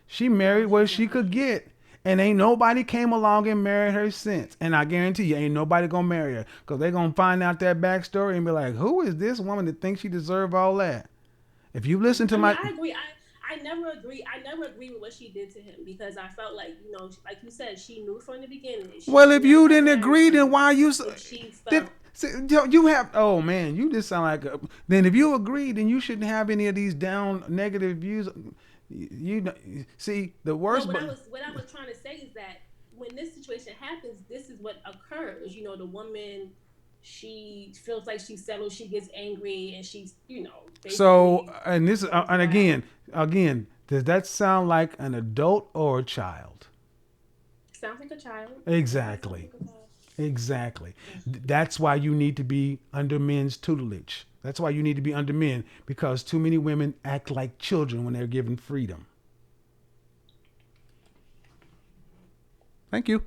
She married what she could get, and ain't nobody came along and married her since. And I guarantee you, ain't nobody gonna marry her because they gonna find out that backstory and be like, who is this woman that thinks she deserve all that? If you listen to I agree. I never agree. I never agree with what she did to him because I felt like like you said, she knew from the beginning. Well, if you didn't agree, then why you? She felt. You have. Oh man, you just sound like. Then if you agree, then you shouldn't have any of these down negative views. You see the worst. No, what I was trying to say is that when this situation happens, this is what occurs. The woman, she feels like she's settled. She gets angry, and she's So and this and again, does that sound like an adult or a child? Sounds like a child. Exactly. Exactly. That's why you need to be under men's tutelage. That's why you need to be under men, because too many women act like children when they're given freedom. Thank you.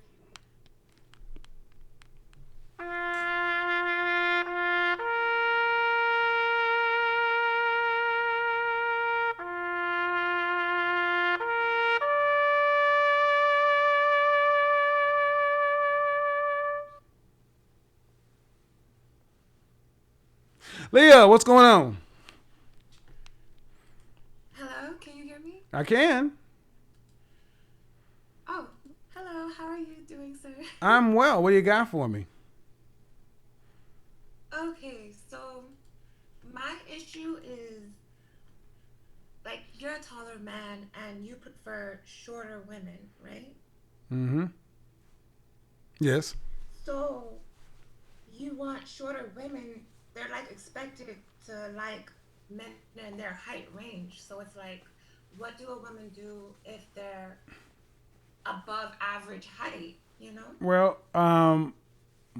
Leah, what's going on? Hello, can you hear me? I can. Oh, hello, how are you doing, sir? I'm well. What do you got for me? Okay, so my issue is like you're a taller man and you prefer shorter women, right? Mm-hmm. Yes. So you want shorter women, they're like expected to like men in their height range. So it's like, what do a woman do if they're above average height, Well,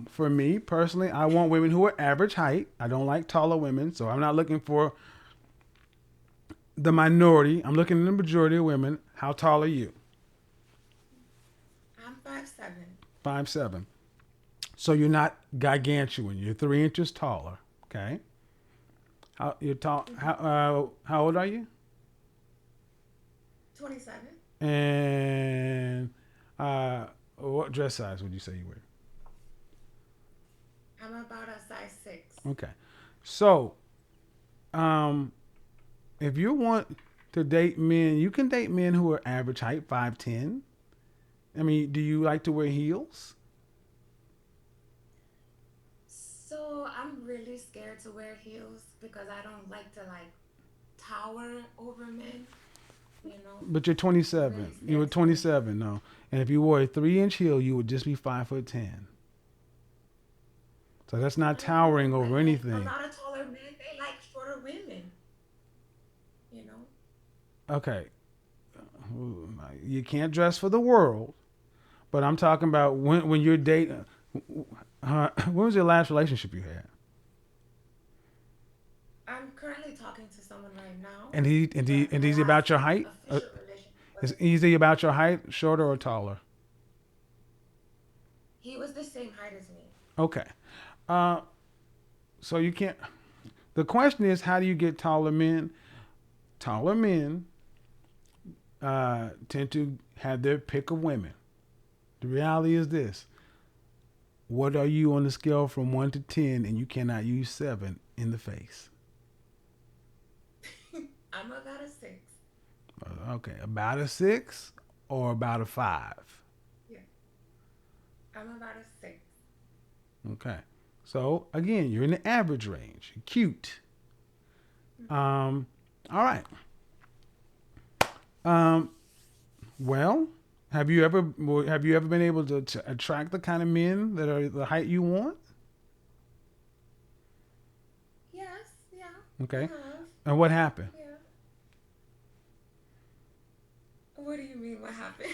for me personally, I want women who are average height. I don't like taller women, so I'm not looking for the minority. I'm looking at the majority of women. How tall are you? I'm 5'7". 5'7". So you're not gargantuan. You're 3 inches taller. Okay. You're tall. How old are you? 27. And what dress size would you say you wear? I'm about a size 6. Okay. So, if you want to date men, you can date men who are average height, 5'10". I mean, do you like to wear heels? So I'm really scared to wear heels because I don't like to tower over men, But you're 27. Really You were scared. 27, no. And if you wore a 3-inch heel, you would just be 5'10". So that's not towering over A anything. lot of taller men, they like shorter women, Okay. You can't dress for the world, but I'm talking about when you're dating. When was your last relationship you had? And he's there has about to your be height? official relationship with Is it. easy about your height, shorter or taller? He was the same height as me. Okay. Uh, so you can't. The question is, how do you get taller men? Taller men tend to have their pick of women. The reality is this: what are you on the scale from 1 to 10, and you cannot use 7 in the face? I'm about a 6. Okay, about a 6 or about a 5? Yeah. I'm about a 6. Okay. So again, you're in the average range. Cute. All right. Um, well, have you ever been able to attract the kind of men that are the height you want? Yes, yeah. I Okay. have. And what happened? Yeah. What do you mean? What happened?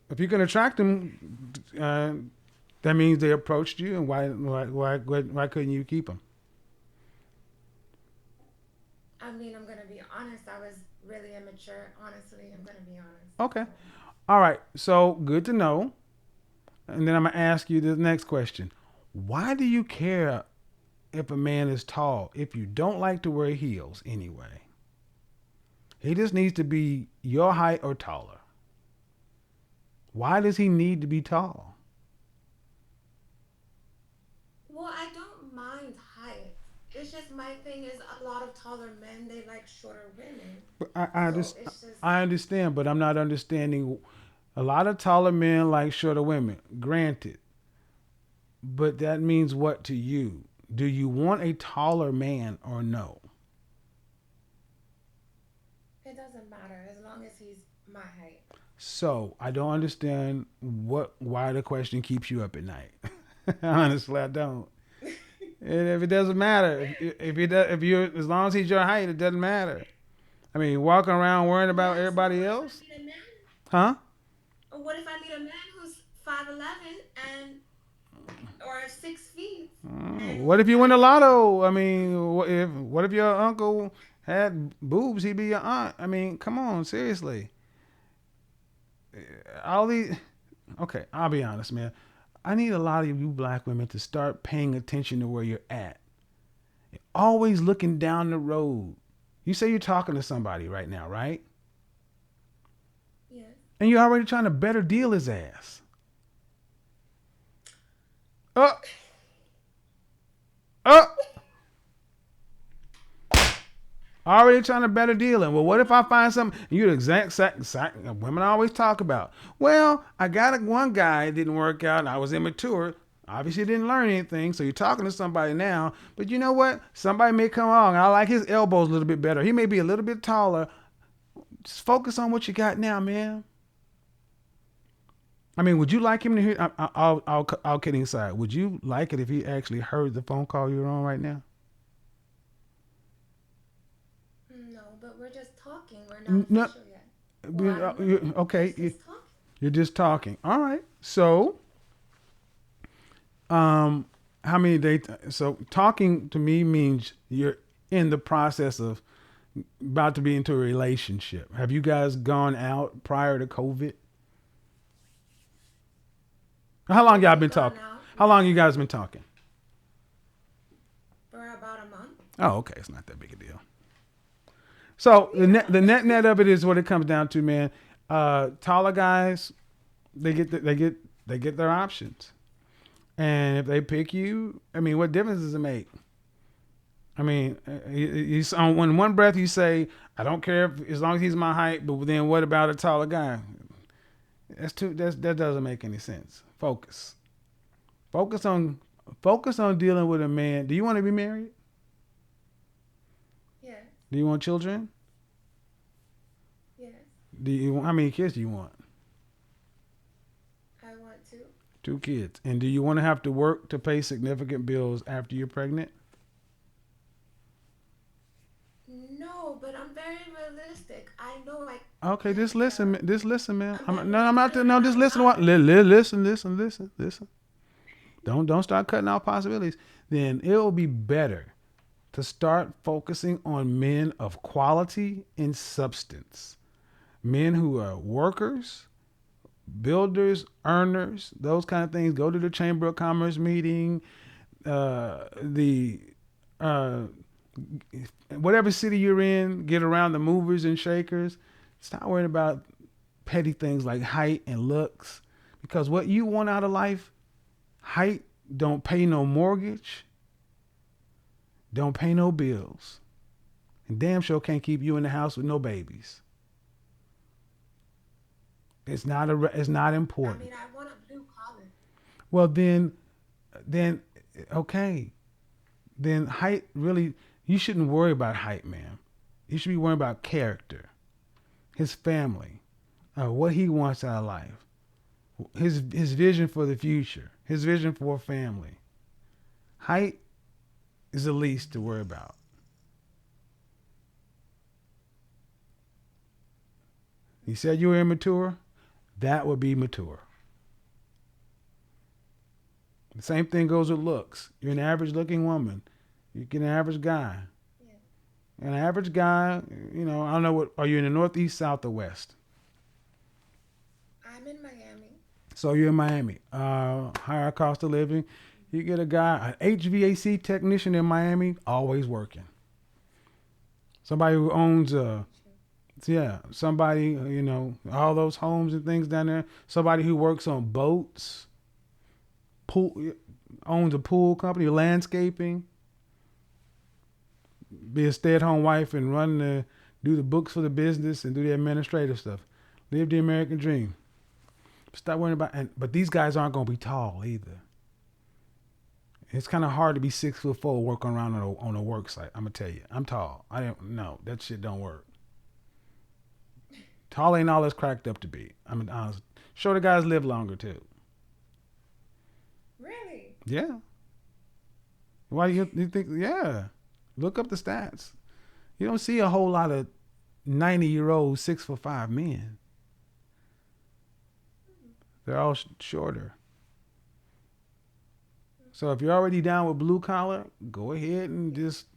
If you can attract them, that means they approached you, and why couldn't you keep them? I mean, I'm gonna be honest. I was really immature. Honestly, I'm gonna be honest. Okay. So, All right. So good to know. And then I'm gonna ask you the next question: why do you care if a man is tall if you don't like to wear heels anyway? He just needs to be your height or taller. Why does he need to be tall? well, I don't mind height. It's just my thing is a lot of taller men they like shorter women. But So it's just I understand, but I'm not understanding. A lot of taller men like shorter women. Granted, but that means what to you? Do you want a taller man or no? it doesn't matter as long as he's my height. So I don't understand why the question keeps you up at night. Honestly, I don't. And if it doesn't matter, if you as long as he's your height, it doesn't matter. I mean, walking around worrying about Yes, but everybody what if else, I meet a man? huh? Or what if I meet a man who's 5'11" and or 6 feet and What if you win I the can't? lotto? I mean, what if your uncle had boobs? He'd be your aunt. I mean, come on, seriously. All these. Okay, I'll be honest, man. I need a lot of you black women to start paying attention to where you're at. Always looking down the road. You say you're talking to somebody right now, right? Yes. And you're already trying to better deal his ass. Uh, uh. Already trying to better deal him. Well, what if I find something? You're the exact women always talk about. Well, I got one guy, it didn't work out, and I was immature. Obviously, didn't learn anything. So you're talking to somebody now. But you know what? Somebody may come along. I like his elbows a little bit better. He may be a little bit taller. Just focus on what you got now, man. I mean, would you like him to hear? I'll kidding aside. Would you like it if he actually heard the phone call you're on right now? No, but we're just talking. We're not No. official yet. Well, I don't know. Okay. It's just talking. You're just talking. All right. So, how many dates? So, talking to me means you're in the process of about to be into a relationship. Have you guys gone out prior to COVID? How long y'all We've been gone talking? out, How long yes, you guys been talking? for about a month. Oh, okay. It's not that big a deal. So Yeah. the net of it is what it comes down to, man. Taller guys, they get their options, and if they pick you, I mean, what difference does it make? I mean, on when one breath you say, I don't care if, as long as he's my height, but then what about a taller guy? That doesn't make any sense. Focus on focus on dealing with a man. Do you want to be married? Yes. Do you want children? Yes. How many kids do you want? I want to. 2 kids. And do you want to have to work to pay significant bills after you're pregnant? No, but I'm very realistic. I know I Okay, can. just listen, just listen, man. I'm I'm, gonna no, be I'm not. good No, and just I'm listen. honest. Listen. Don't start cutting off possibilities. Then it will be better to start focusing on men of quality and substance. Men who are workers, builders, earners, those kind of things. Go to the Chamber of Commerce meeting, the whatever city you're in, get around the movers and shakers. Stop worrying about petty things like height and looks, because what you want out of life, height don't pay no mortgage, don't pay no bills, and damn sure can't keep you in the house with no babies. It's not I important. mean, I want a blue collar. Well, then, okay. Then height really, you shouldn't worry about height, man. You should be worrying about character, his family, what he wants out of life, his vision for the future, his vision for a family. Height is the least to worry about. You said you were immature? That would be mature. The same thing goes with looks. You're an average looking woman. You get an average guy. Yeah. An average guy, I don't know what, are you in the Northeast, South, or West? I'm in Miami. So you're in Miami. Higher cost of living. You get a guy, an HVAC technician in Miami, always working. Somebody who owns somebody, all those homes and things down there. Somebody who works on boats, owns a pool company, landscaping. Be a stay-at-home wife and do the books for the business and do the administrative stuff. Live the American dream. Stop worrying about, but these guys aren't going to be tall either. It's kind of hard to be 6'4" working around on a work site. I'm gonna tell you, I'm tall. I don't know that shit don't work. Tall ain't all it's cracked up to be. I'm honest. Shorter guys live longer too. Really? Yeah. Why do you think? Yeah. Look up the stats. You don't see a whole lot of 90-year-old 6'5" men. They're all shorter. So if you're already down with blue collar, go ahead and just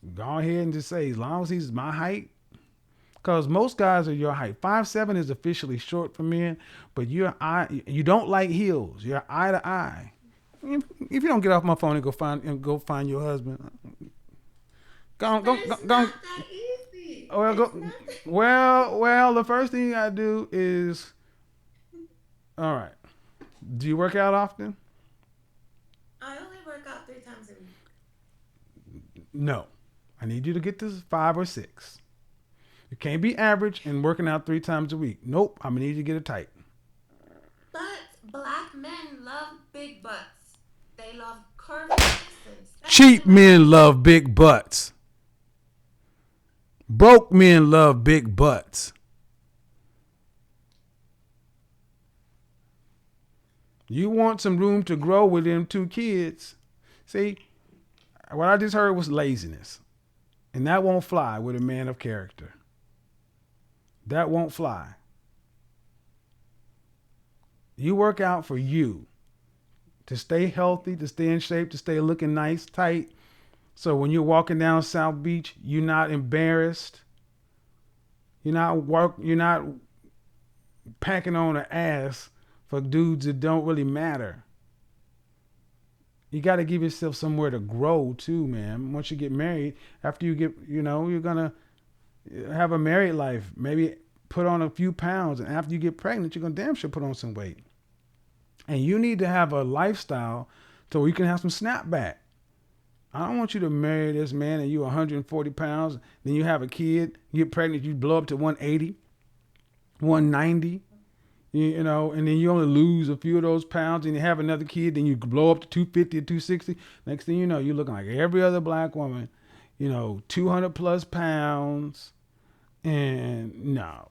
say, as long as he's my height, because most guys are your height. 5'7" is officially short for men, but you don't like heels. You're eye to eye. If you don't get off my phone and go find your husband, Not that easy. Well, the first thing you gotta do is, all right. Do you work out often? I only work out 3 times a week. No. I need you to get to 5 or 6. You can't be average and working out 3 times a week. Nope. I'm gonna need you to get it tight. But black men love big butts. They love curvy faces. Cheap men love big butts. Broke men love big butts. You want some room to grow with them 2 kids. See, what I just heard was laziness. And that won't fly with a man of character. That won't fly. You work out for you. To stay healthy, to stay in shape, to stay looking nice, tight. So when you're walking down South Beach, you're not embarrassed. You're not packing on an ass for dudes that don't really matter. You got to give yourself somewhere to grow too, man. Once you get married, after you get, you're going to have a married life. Maybe put on a few pounds. And after you get pregnant, you're going to damn sure put on some weight. And you need to have a lifestyle so you can have some snapback. I don't want you to marry this man and you're 140 pounds. Then you have a kid, you get pregnant, you blow up to 180, 190. And then you only lose a few of those pounds and you have another kid, then you blow up to 250 or 260. Next thing you know, you're looking like every other black woman, 200 plus pounds. And no,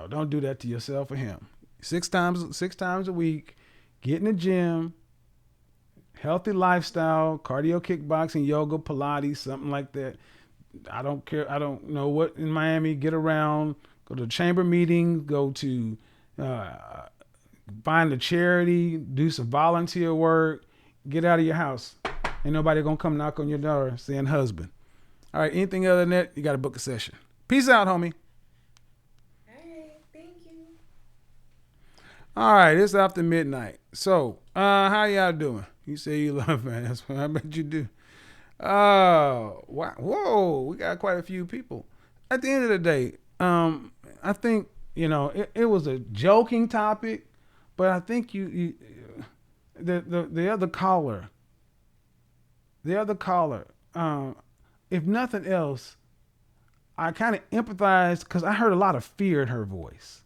don't do that to yourself or him. 6 times a week, get in the gym, healthy lifestyle, cardio, kickboxing, yoga, Pilates, something like that. I don't care. I don't know what in Miami, get around, go to chamber meetings, go to, find a charity, do some volunteer work, get out of your house. Ain't nobody gonna come knock on your door saying husband. All right, anything other than that, you gotta book a session. Peace out, homie. Alright, thank you. All right, it's after midnight. So, how y'all doing? You say you love man. That's what I bet you do. Wow. Whoa, we got quite a few people. At the end of the day, I think, it was a joking topic, but I think the other caller, if nothing else, I kind of empathized because I heard a lot of fear in her voice.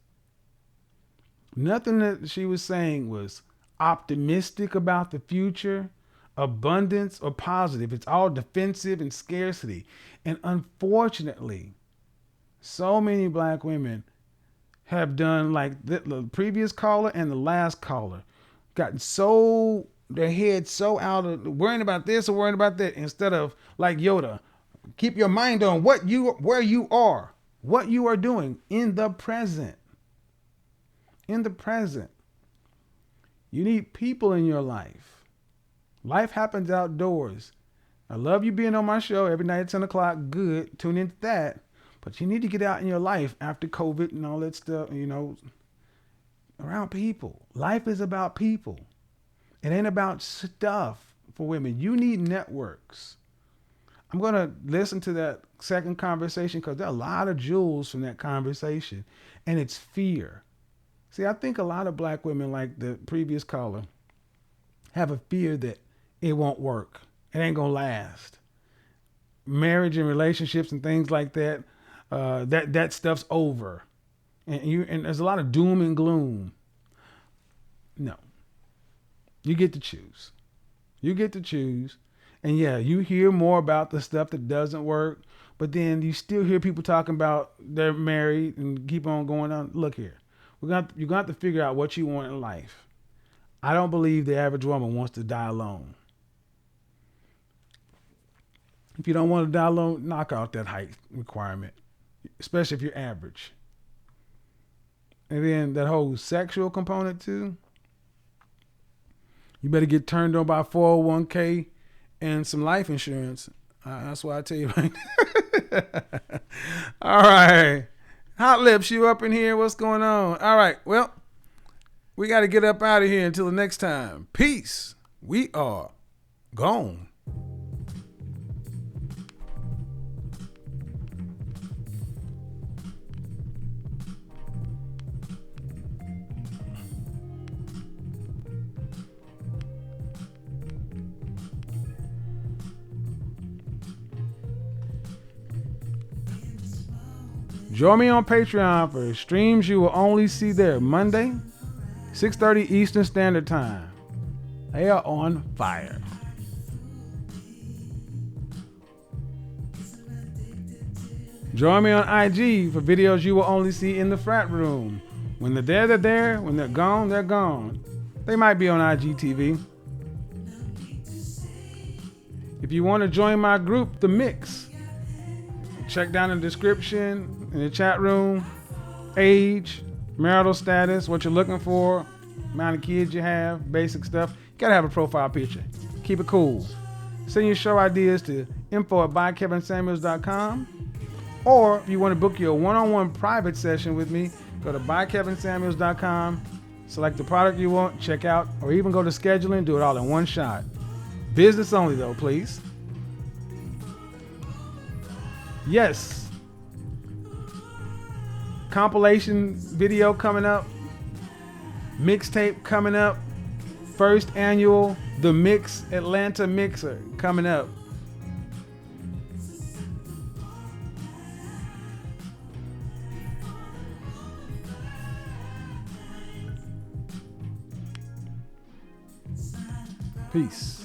Nothing that she was saying was optimistic about the future, abundance, or positive. It's all defensive and scarcity. And unfortunately, so many black women have done like the previous caller and the last caller, gotten so their head so out of worrying about this or worrying about that, instead of like Yoda, keep your mind on where you are, what you are doing in the present. In the present. You need people in your life. Life happens outdoors. I love you being on my show every night at 10 o'clock. Good. Tune into that. But you need to get out in your life after COVID and all that stuff, around people. Life is about people. It ain't about stuff for women. You need networks. I'm going to listen to that second conversation because there are a lot of jewels from that conversation. And it's fear. See, I think a lot of black women, like the previous caller, have a fear that it won't work. It ain't going to last. Marriage and relationships and things like that, that stuff's over. And there's a lot of doom and gloom. No. You get to choose. You get to choose. And yeah, you hear more about the stuff that doesn't work, but then you still hear people talking about they're married and keep on going on. Look here. You're going to have to figure out what you want in life. I don't believe the average woman wants to die alone. If you don't want to die alone, knock out that height requirement, especially if you're average. And then that whole sexual component too. You better get turned on by 401k and some life insurance. That's what I tell you. All right. Hot Lips, you up in here? What's going on? All right. Well, we got to get up out of here until the next time. Peace. We are gone. Join me on Patreon for streams you will only see there Monday, 6:30 Eastern Standard Time. They are on fire. Join me on IG for videos you will only see in the frat room. When they're there, they're there. When they're gone, they're gone. They might be on IGTV. If you want to join my group, The Mix, check down in the description, in the chat room, age, marital status, what you're looking for, amount of kids you have, basic stuff. You gotta have a profile picture. Keep it cool. Send your show ideas to info@bykevinsamuels.com. Or if you want to book your one-on-one private session with me, go to bykevinsamuels.com, select the product you want, check out, or even go to scheduling, do it all in one shot. Business only though, please. Yes. Compilation video coming up. Mixtape coming up. First annual The Mix Atlanta Mixer coming up. Peace.